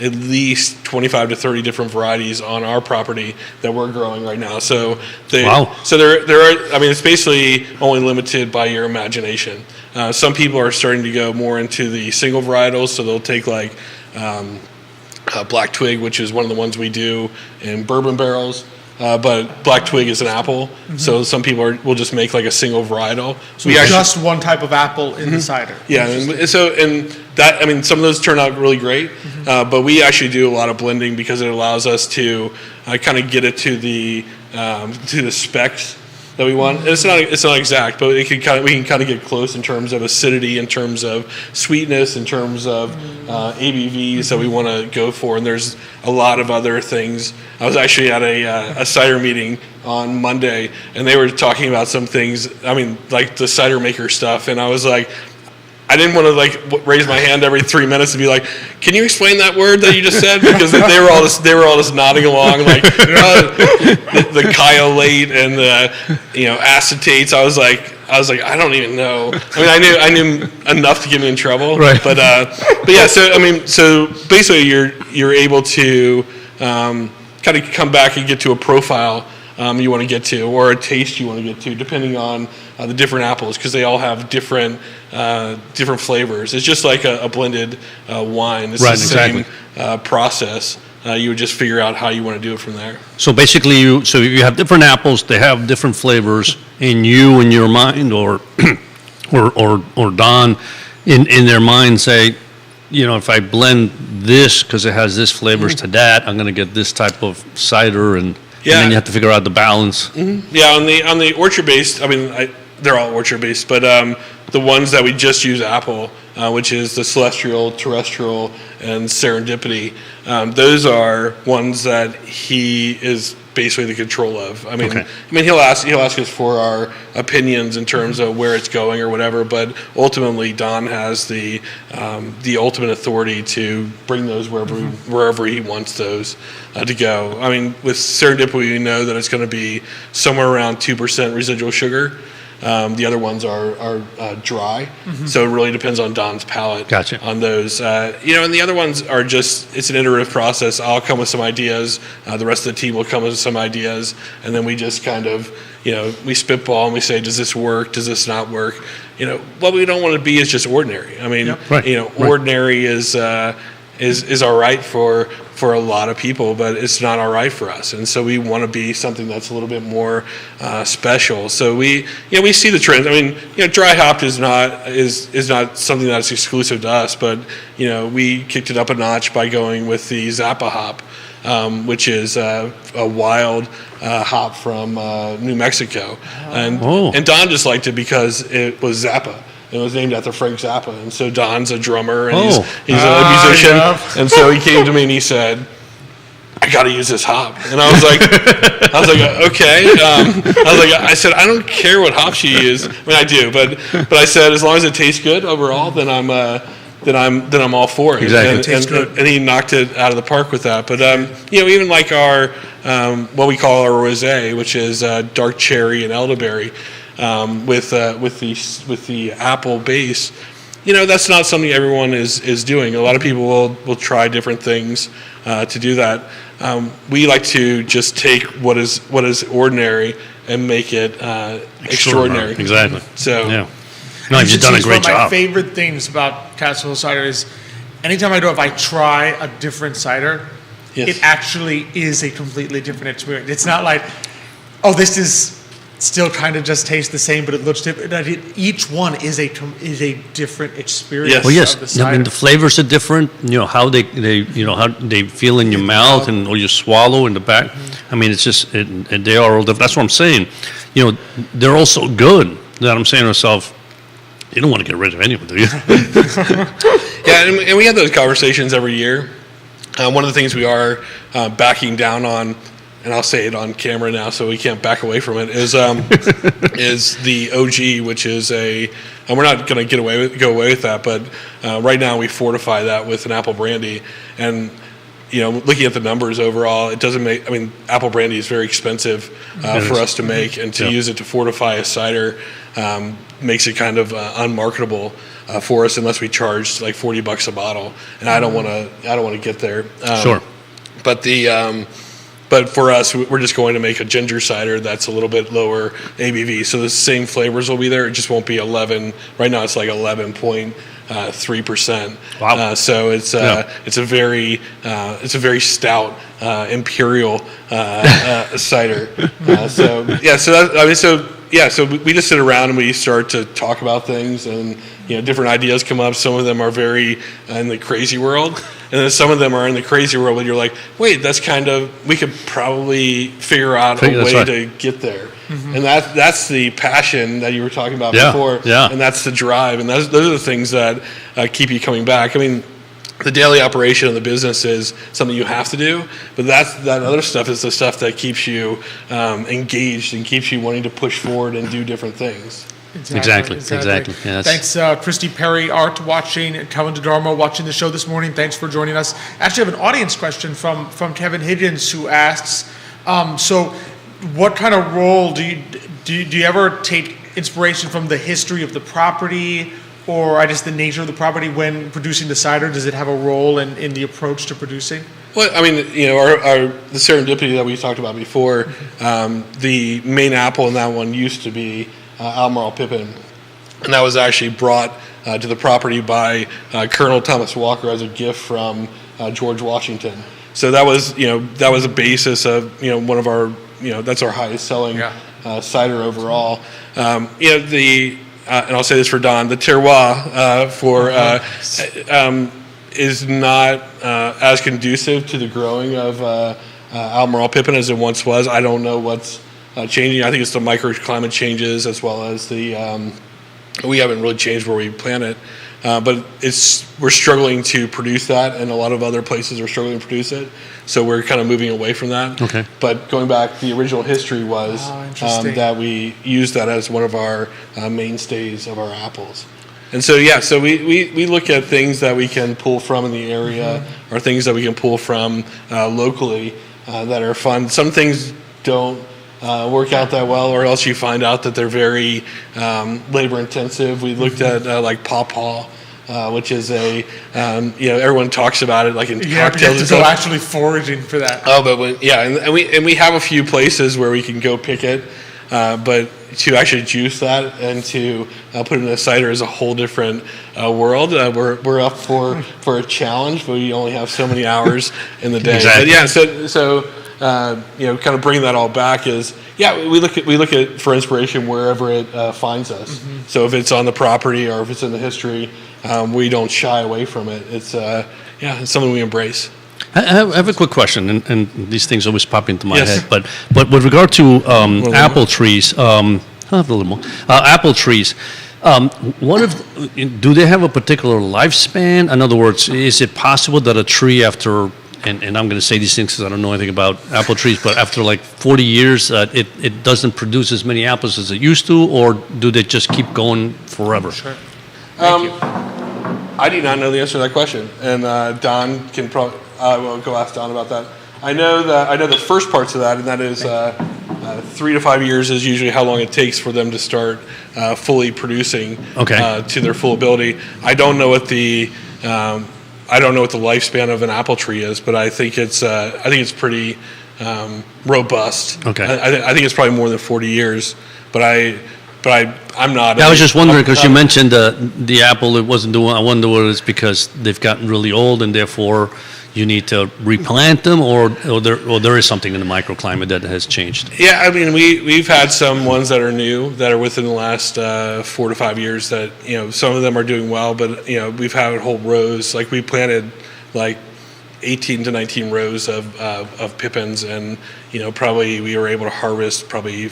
at least 25 to 30 different varieties on our property that we're growing right now. So Wow. So there are. I mean, it's basically only limited by your imagination. Some people are starting to go more into the single varietals, so they'll take like Black Twig, which is one of the ones we do in bourbon barrels. But Black Twig is an apple, so some people will just make like a single varietal. So just one type of apple in the cider. Yeah, and that, I mean, some of those turn out really great, but we actually do a lot of blending because it allows us to kind of get it to the specs that we want. And it's not exact, but we can kind of get close in terms of acidity, in terms of sweetness, in terms of ABVs that we want to go for. And there's a lot of other things. I was actually at a cider meeting on Monday, and they were talking about some things. I mean, like the cider maker stuff, and I was like, I didn't want to raise my hand every 3 minutes and be like, "Can you explain that word that you just said?" Because they were all just nodding along, like the chiolate and the acetates. I was like, I don't even know. I mean, I knew enough to get me in trouble, right? But yeah. So basically, you're able to kind of come back and get to a profile you want to get to, or a taste you want to get to, depending on the different apples, because they all have different flavors. It's just like a blended wine. It's the same process. You would just figure out how you want to do it from there. So basically, you have different apples. They have different flavors, and you in your mind, or Don in their mind say, if I blend this because it has this flavors to that, I'm going to get this type of cider, and then you have to figure out the balance. Yeah, on the orchard based, I mean, they're all orchard based, but the ones that we just use apple, which is the Celestial, Terrestrial, and Serendipity, those are ones that he is basically the control of. I mean, he'll ask us for our opinions in terms of where it's going or whatever, but ultimately Don has the ultimate authority to bring those wherever he wants those to go. I mean, with Serendipity, we know that it's going to be somewhere around 2% residual sugar. The other ones are dry, so it really depends on Don's palate on those. And the other ones are it's an iterative process. I'll come with some ideas, the rest of the team will come with some ideas, and then we just kind of, we spitball and we say, does this work? Does this not work? What we don't want to be is just ordinary. I mean, ordinary is all right for a lot of people, but it's not all right for us. And so we want to be something that's a little bit more special. So we see the trends. I mean, dry hopped is not something that's exclusive to us, but we kicked it up a notch by going with the Zappa hop, which is a wild hop from New Mexico, and Don just liked it because it was Zappa. It was named after Frank Zappa, and so Don's a drummer and he's a musician, and so he came to me and he said, "I got to use this hop," and I was like, okay. I said, I don't care what hops you use. I mean, I do, but I said as long as it tastes good overall, then I'm all for it. Exactly. And he knocked it out of the park with that. But even like our what we call our rosé, which is dark cherry and elderberry. With the apple base, that's not something everyone is doing. A lot of people will try different things to do that. We like to just take what is ordinary and make it extraordinary. Exactly. So yeah, no, you've done a great job. One of my favorite things about Castle Hill cider is anytime if I try a different cider, it actually is a completely different experience. It's not like, this is still kind of just tastes the same, but it looks different. That each one is a different experience. Yes. Well, yes. Of the I cider. mean, the flavors are different. How they how they feel in your mouth and or you swallow in the back. I mean, it's just and they are all different. That's what I'm saying. They're all so good that I'm saying to myself, you don't want to get rid of any of them, do you? Yeah, and we have those conversations every year. One of the things we are backing down on, and I'll say it on camera now, so we can't back away from it, is is the OG, which is and we're not going to go away with that, but right now we fortify that with an apple brandy, and looking at the numbers overall, it doesn't make. I mean, apple brandy is very expensive for us to make, and to use it to fortify a cider makes it kind of unmarketable for us unless we charge like $40 a bottle, and I don't want to get there. Sure. But for us, we're just going to make a ginger cider that's a little bit lower ABV. So the same flavors will be there. It just won't be 11. Right now, it's like 11.3%. Wow. So it's a very stout imperial cider. So we just sit around and we start to talk about things, and different ideas come up. Some of them are very in the crazy world, and then some of them are in the crazy world where you're like, wait, we could probably figure out a way to get there. Mm-hmm. And that's the passion that you were talking about before, and that's the drive, and those are the things that keep you coming back. I mean, the daily operation of the business is something you have to do, but that other stuff is the stuff that keeps you engaged and keeps you wanting to push forward and do different things. Exactly. Yeah, thanks, Christy Perry, Art watching, Kevin DeDarmo watching the show this morning. Thanks for joining us. Actually, I have an audience question from Kevin Higgins, who asks, so what kind of role do you ever take inspiration from the history of the property, or I guess the nature of the property when producing the cider? Does it have a role in the approach to producing? Well, I mean, the serendipity that we talked about before, the main apple in that one used to be Albemarle Pippin, and that was actually brought to the property by Colonel Thomas Walker as a gift from George Washington. So that was a basis of one of our that's our highest selling cider overall. And I'll say this for Don, the terroir is not as conducive to the growing of Albemarle Pippin as it once was. I don't know what's changing. I think it's the microclimate changes, as well as we haven't really changed where we plant it. But we're struggling to produce that, and a lot of other places are struggling to produce it. So we're kind of moving away from that. Okay. But going back, the original history was that we used that as one of our mainstays of our apples. And so we look at things that we can pull from in the area, or things that we can pull from locally that are fun. Some things don't work out that well, or else you find out that they're very labor intensive. We looked at like pawpaw, which is everyone talks about it like in cocktails. You have to go actually foraging for that. Oh, but and we have a few places where we can go pick it, but to actually juice that and to put it in a cider is a whole different world. We're up for a challenge, but we only have so many hours in the day. Exactly. But so kind of bring that all back is, we look at for inspiration wherever it finds us. Mm-hmm. So if it's on the property or if it's in the history, we don't shy away from it. It's something we embrace. I have a quick question, and these things always pop into my head. But with regard to apple trees, I'll have a little more. Apple trees. Do they have a particular lifespan? In other words, is it possible that a tree after and I'm going to say these things because I don't know anything about apple trees, but after like 40 years, it doesn't produce as many apples as it used to, or do they just keep going forever? Sure. Thank you. I do not know the answer to that question, and Don can probably. We'll go ask Don about that. I know the first parts of that, and that is 3 to 5 years is usually how long it takes for them to start fully producing to their full ability. I don't know what the lifespan of an apple tree is, but I think it's pretty robust. Okay. I think it's probably more than 40 years, but I'm not. I was just wondering because you mentioned the apple it wasn't doing. I wonder whether it's because they've gotten really old and therefore, you need to replant them, or there is something in the microclimate that has changed? Yeah, I mean, we've had some ones that are new that are within the last 4 to 5 years that, some of them are doing well, but, we've had whole rows. Like we planted like 18 to 19 rows of pippins, and, probably we were able to harvest probably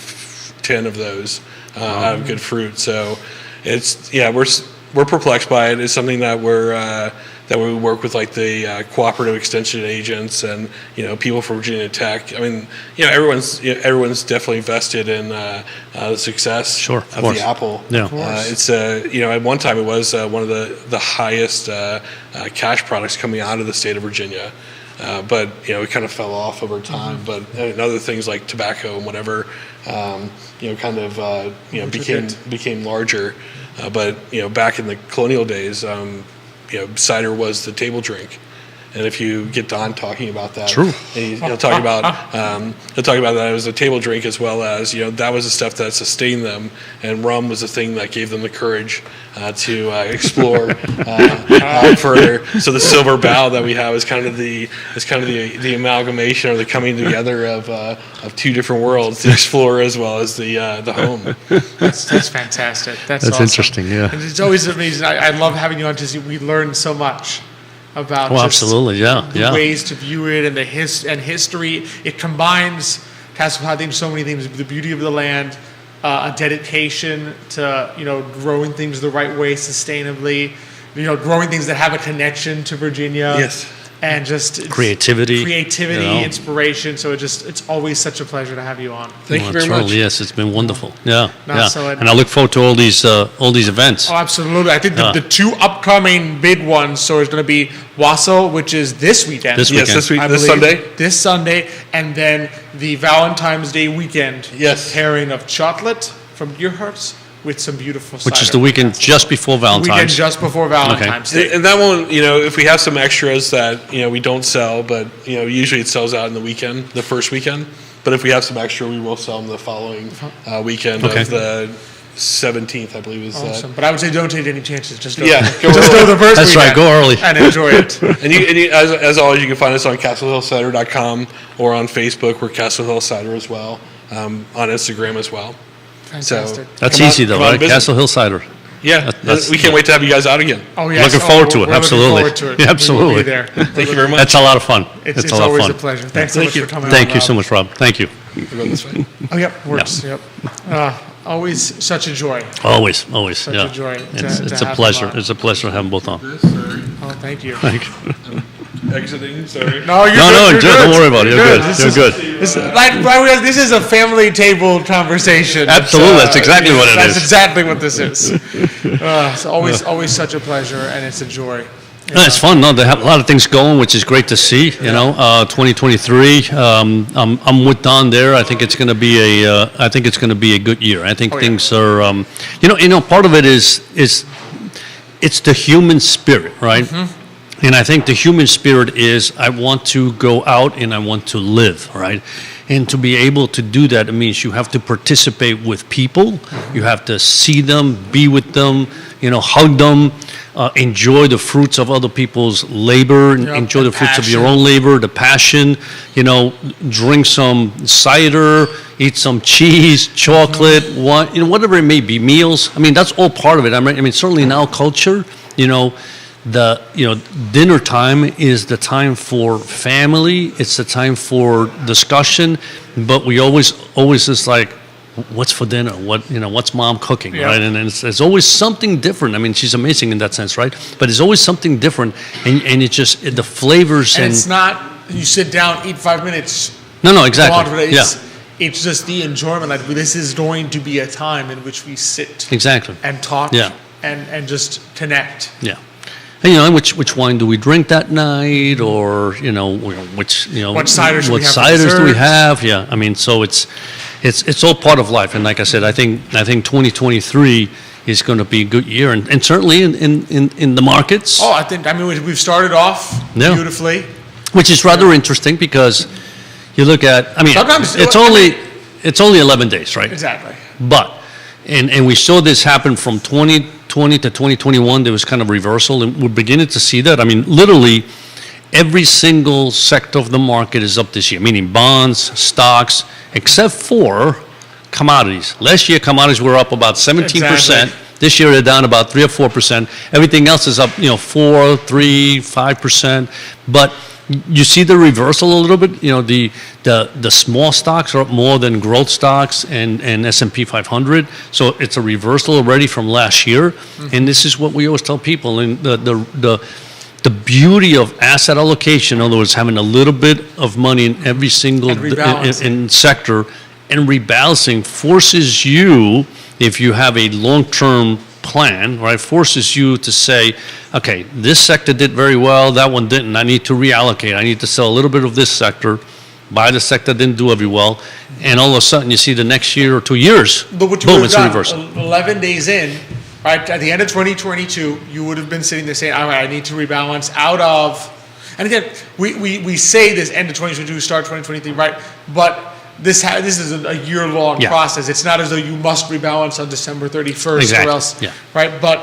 10 of those out of good fruit. So it's, we're perplexed by it. It's something that that we work with, like the cooperative extension agents and people from Virginia Tech. I mean, everyone's definitely vested in the success of the apple. Yeah, it's at one time it was one of the highest cash products coming out of the state of Virginia. But it kind of fell off over time. But other things like tobacco and whatever, kind of became larger. But back in the colonial days, cider was the table drink, and if you get Don talking about that, True. He'll talk about that as a table drink, as well as that was the stuff that sustained them, and rum was the thing that gave them the courage to explore further. So the silver bow that we have is kind of the amalgamation or the coming together of two different worlds, the explorer as well as the home. That's fantastic. That's awesome. interesting. Yeah. And it's always amazing. I love having you on to see. We learn so much about absolutely, the ways to view it and history. It combines Castle Hill, I think, so many things: the beauty of the land, a dedication to growing things the right way, sustainably, growing things that have a connection to Virginia. Yes. And just creativity, inspiration. So it's always such a pleasure to have you on. Thank you very much. Yes, it's been wonderful. Yeah, So and I look forward to all these events. Oh, absolutely. I think the two upcoming big ones. So it's going to be Wassail, which is this weekend. Yes, this Sunday. This Sunday, and then the Valentine's Day weekend. Yes. Pairing of chocolate from Gearhart's with some beautiful cider. Which is the weekend just before Valentine's. The weekend just before Valentine's Day. And that one, if we have some extras that, we don't sell, but, usually it sells out in the first weekend. But if we have some extra, we will sell them the following weekend of the 17th, I believe is awesome. But I would say don't take any chances. Just go. Go the first That's weekend right. Go early and enjoy it. And you as always, you can find us on CastleHillCider.com or on Facebook. We're Castle Hill Cider as well. On Instagram as well. Fantastic. So that's easy though, right? Castle Hill Cider. Yeah, we can't wait to have you guys out again. Oh yes, looking forward to it. We're Absolutely. looking forward to it. Yeah, absolutely. We will be there. Thank you very much. That's a lot of fun. It's a lot always of fun. a pleasure. Thanks so much for coming on. Thank you so much, Rob. Thank you. We'll go this way. Oh, yep, works. Yep. Always such a joy. Always. Such a joy. It's a pleasure. It's a pleasure to have them both on. Oh, thank you. Thank you. Exiting, sorry. No, you're good. Don't worry about it. You're good. You're good. This is a family table conversation. Absolutely, that's exactly what it That's is. exactly what this is. It's always such a pleasure, and it's a joy. No, it's fun. No, they have a lot of things going, which is great to see. 2023. I'm with Don there. I think it's going to be a good year. I think things are. Part of it is it's the human spirit, right? Mm-hmm. And I think the human spirit is I want to go out and I want to live, right? And to be able to do that, it means you have to participate with people. You have to see them, be with them, hug them, enjoy the fruits of other people's labor, enjoy the fruits of your own labor, the passion, drink some cider, eat some cheese, chocolate, whatever it may be, meals. I mean, that's all part of it. I mean, certainly in our culture, dinner time is the time for family. It's the time for discussion, but we always is like, what's for dinner? What's mom cooking, right? And it's always something different. I mean, she's amazing in that sense, right? But it's always something different, and it's just the flavors. And it's not you sit down, eat 5 minutes. No, exactly. It's just the enjoyment. Like this is going to be a time in which we sit exactly and talk, yeah, and just connect. Yeah. And which wine do we drink that night, or what ciders do we have? Yeah, I mean, so it's all part of life. And like I said, I think 2023 is going to be a good year, and certainly in the markets. Oh, we've started off beautifully, which is rather interesting because you look at. I mean, sometimes it's only 11 days, right? Exactly. But and we saw this happen from 2020 to 2021. There was kind of reversal, and we're beginning to see that. I mean, literally, every single sector of the market is up this year, meaning bonds, stocks, except for commodities. Last year, commodities were up about 17%. Exactly. This year, they're down about 3 or 4%. Everything else is up, 4, 3, 5%. But you see the reversal a little bit. The small stocks are up more than growth stocks and S&P 500. So it's a reversal already from last year. And this is what we always tell people. And the beauty of asset allocation, in other words, having a little bit of money in every single And rebalancing. in sector, and rebalancing forces you, if you have a long-term plan, right, forces you to say, okay, this sector did very well, that one didn't. I need to reallocate. I need to sell a little bit of this sector, buy the sector that didn't do very well, and all of a sudden you see the next year or 2 years, But what you boom, would it's a have reversal. done, 11 days in, right, at the end of 2022, you would have been sitting there saying, all right, I need to rebalance out of, and again, we say this end of 2022, start 2023, right? But this is a year-long Yeah. process. It's not as though you must rebalance on December 31st Exactly, or else, yeah. right? But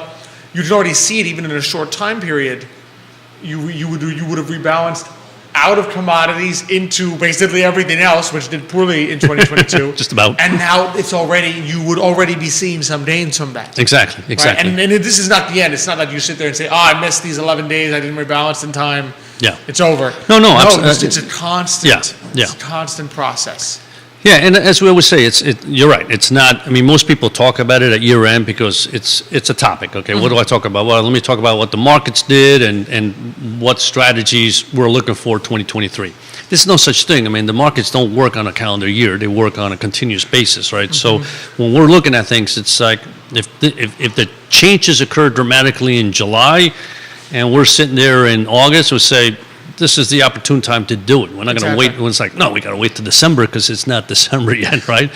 you can already see it even in a short time period. You would have rebalanced out of commodities into basically everything else, which did poorly in 2022. Just about. And now you would already be seeing some gains from that. Exactly, Right? exactly. And this is not the end. It's not like you sit there and say, I missed these 11 days. I didn't rebalance in time. Yeah. It's over. No, it's a constant, Yeah. It's a constant process. Yeah, and as we always say, you're right. It's not. I mean, most people talk about it at year end because it's a topic. Okay, what do I talk about? Well, let me talk about what the markets did and what strategies we're looking for 2023. There's no such thing. I mean, the markets don't work on a calendar year; they work on a continuous basis, right? So when we're looking at things, it's like if the changes occur dramatically in July, and we're sitting there in August, we'll say, this is the opportune time to do it. We're not going to wait. It's like, no, we got to wait to December because it's not December yet, right?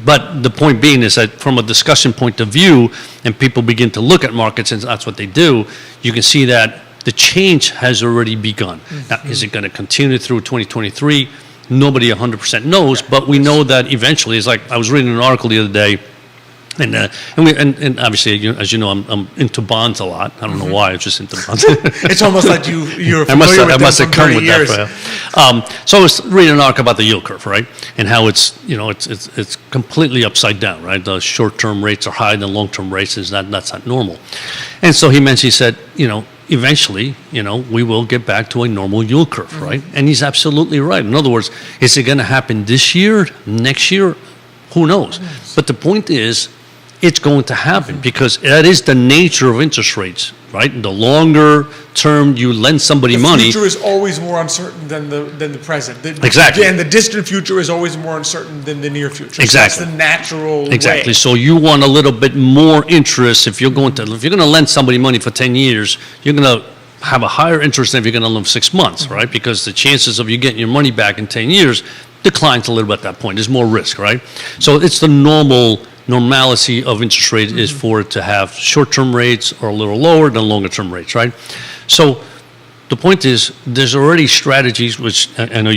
But the point being is that from a discussion point of view, and people begin to look at markets, and that's what they do, you can see that the change has already begun. Now, is it going to continue through 2023? Nobody 100% knows, but we know that eventually, it's like I was reading an article the other day, and obviously, as you know, I'm into bonds a lot. I don't know why, I'm just into bonds. It's almost like you're I must familiar with have them from come 30 with years. that. So I was reading an article about the yield curve, right, and how it's completely upside down, right? The short-term rates are higher than long-term rates, and that's not normal. And so he said, eventually, we will get back to a normal yield curve, right? And he's absolutely right. In other words, is it going to happen this year, next year? Who knows? But the point is, it's going to happen because that is the nature of interest rates, right? The longer term you lend somebody The money, future is always more uncertain than the present. Exactly. And the distant future is always more uncertain than the near future. Exactly. So that's the natural exactly. way. So you want a little bit more interest if you're going to lend somebody money for 10 years, you're going to have a higher interest than if you're going to lend 6 months, right? Because the chances of you getting your money back in 10 years declines a little bit at that point. There's more risk, right? So it's the normalcy of interest rate is for it to have short-term rates or a little lower than longer-term rates, right? So the point is, there's already strategies which I know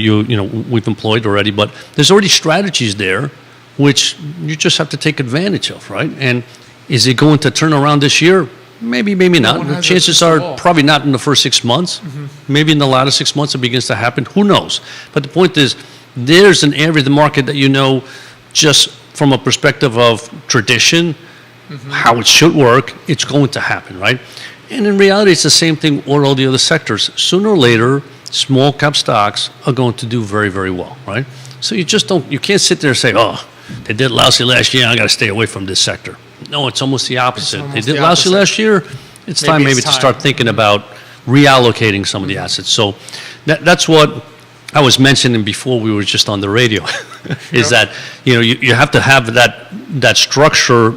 we've employed already, but there's already strategies there which you just have to take advantage of, right? And is it going to turn around this year? Maybe, maybe one not. has a Chances crystal are ball. probably not in the first 6 months. Maybe in the latter 6 months it begins to happen. Who knows? But the point is, there's an area of the market that just from a perspective of tradition, how it should work, it's going to happen, right? And in reality, it's the same thing with all the other sectors. Sooner or later, small cap stocks are going to do very, very well, right? So you can't sit there and say, oh, they did lousy last year, I got to stay away from this sector. No, it's almost the opposite. They almost did the lousy opposite. last year, it's time maybe to start thinking about reallocating some of the assets. So that's what I was mentioning before we were just on the radio, is that you have to have that structure.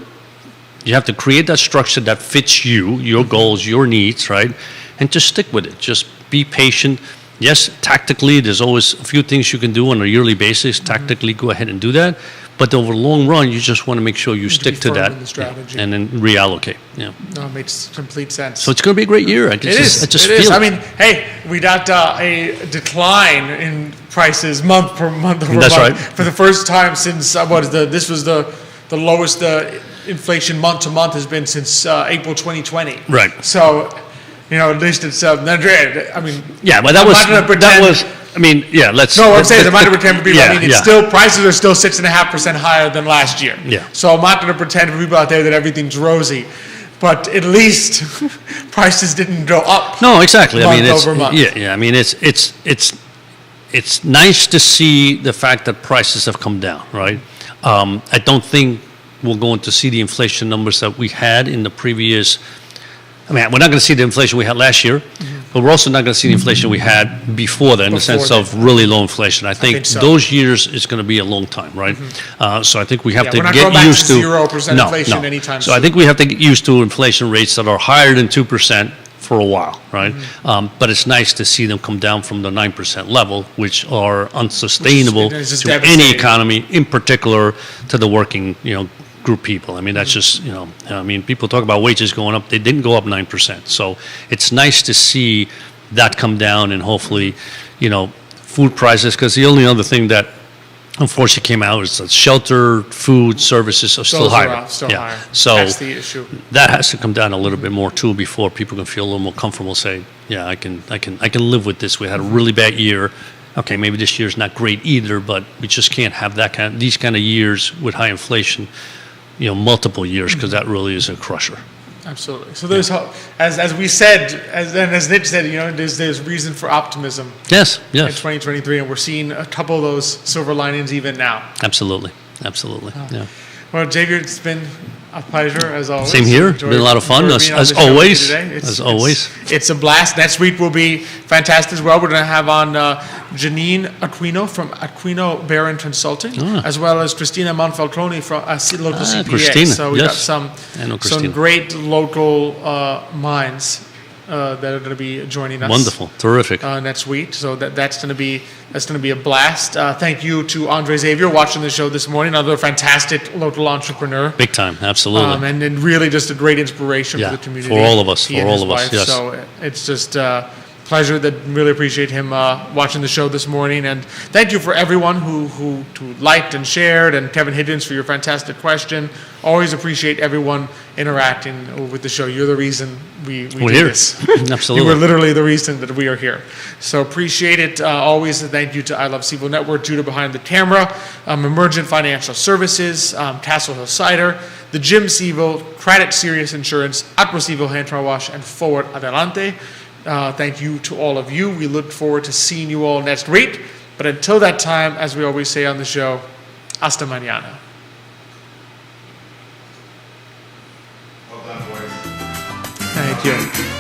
You have to create that structure that fits your goals, your needs, right? And just stick with it. Just be patient. Yes, tactically, there's always a few things you can do on a yearly basis. Tactically, go ahead and do that. But over the long run, you just want to make sure you stick be to firm that in the strategy. and then reallocate. Yeah. No, it makes complete sense. So it's going to be a great year. I just It feel is. it. I mean, hey, we got a decline in prices month per month over That's month right. for the first time since this was the lowest inflation month to month has been since April 2020. Right. So You know, at least it's I mean, Yeah, but that I'm was not gonna that pretend- was. I mean, yeah. Let's. No, I'm let's- saying the let's- minor pretend for people. Yeah, I mean, it's yeah. still prices are still 6.5% higher than last year. Yeah. So I'm not going to pretend for people out there that everything's rosy, but at least prices didn't go up. No, exactly. I mean, month it's over month. yeah. I mean, it's nice to see the fact that prices have come down, right? I don't think we're going to see the inflation numbers that we had in the previous. I mean, we're not going to see the inflation we had last year, but we're also not going to see the inflation we had before that, in the sense Before of really low inflation. I think think so. those years is going to be a long time, right? So I think we have Yeah, to we're not get going back to used to 0% inflation anytime So I soon. think we have to get used to inflation rates that are higher than 2% for a while, right? But it's nice to see them come down from the 9% level, which are unsustainable Which is just to any devastating. economy, in particular to the working, group people. I mean, that's just, I mean, people talk about wages going up. They didn't go up 9%. So it's nice to see that come down, and hopefully, food prices, because the only other thing that unfortunately came out is that shelter, food, services are still Those higher. are still higher. So That's the issue. that has to come down a little bit more too, before people can feel a little more comfortable, say, yeah, I can live with this. We had a really bad year. Okay, maybe this year's not great either, but we just can't have these kind of years with high inflation, multiple years, because that really is a crusher. Absolutely. So there's hope. As we said, as Nick said, there's reason for optimism Yes, in yes, 2023, and we're seeing a couple of those silver linings even now. absolutely. Yeah. Well, Xavier, it's been a pleasure as always. Same here. Enjoyed- Been a lot of fun, enjoyed as- being on as the show with you always. today. As always. It's a blast. Next week will be fantastic as well. We're going to have on Janine Aquino from Aquino Baron Consulting, as well as Christina Monfalcone from local CPA. Christina, So we got yes. some I know Christina. some great local minds that are going to be joining us. Wonderful, terrific. Next week. So that's going to be a blast. Thank you to Andre Xavier watching the show this morning. Another fantastic local entrepreneur. Big time, absolutely. And really just a great inspiration Yeah, for the community. for all of us, He for and all his of us, wife. yes. So it's just pleasure. That really appreciate him watching the show this morning. And thank you for everyone who liked and shared, and Kevin Higgins for your fantastic question. Always appreciate everyone interacting with the show. You're the reason we We're do here. this. Absolutely. You were literally the reason that we are here. So appreciate it. Always a thank you to I Love Seafood Network, Judah behind the camera, Emergent Financial Services, Castle Hill Cider, the Jim Seville, Credit Serious Insurance, Aqua Seville Hand Car Wash, and Forward Adelante. Thank you to all of you. We look forward to seeing you all next week. But until that time, as we always say on the show, hasta mañana. Well done, boys. Thank you.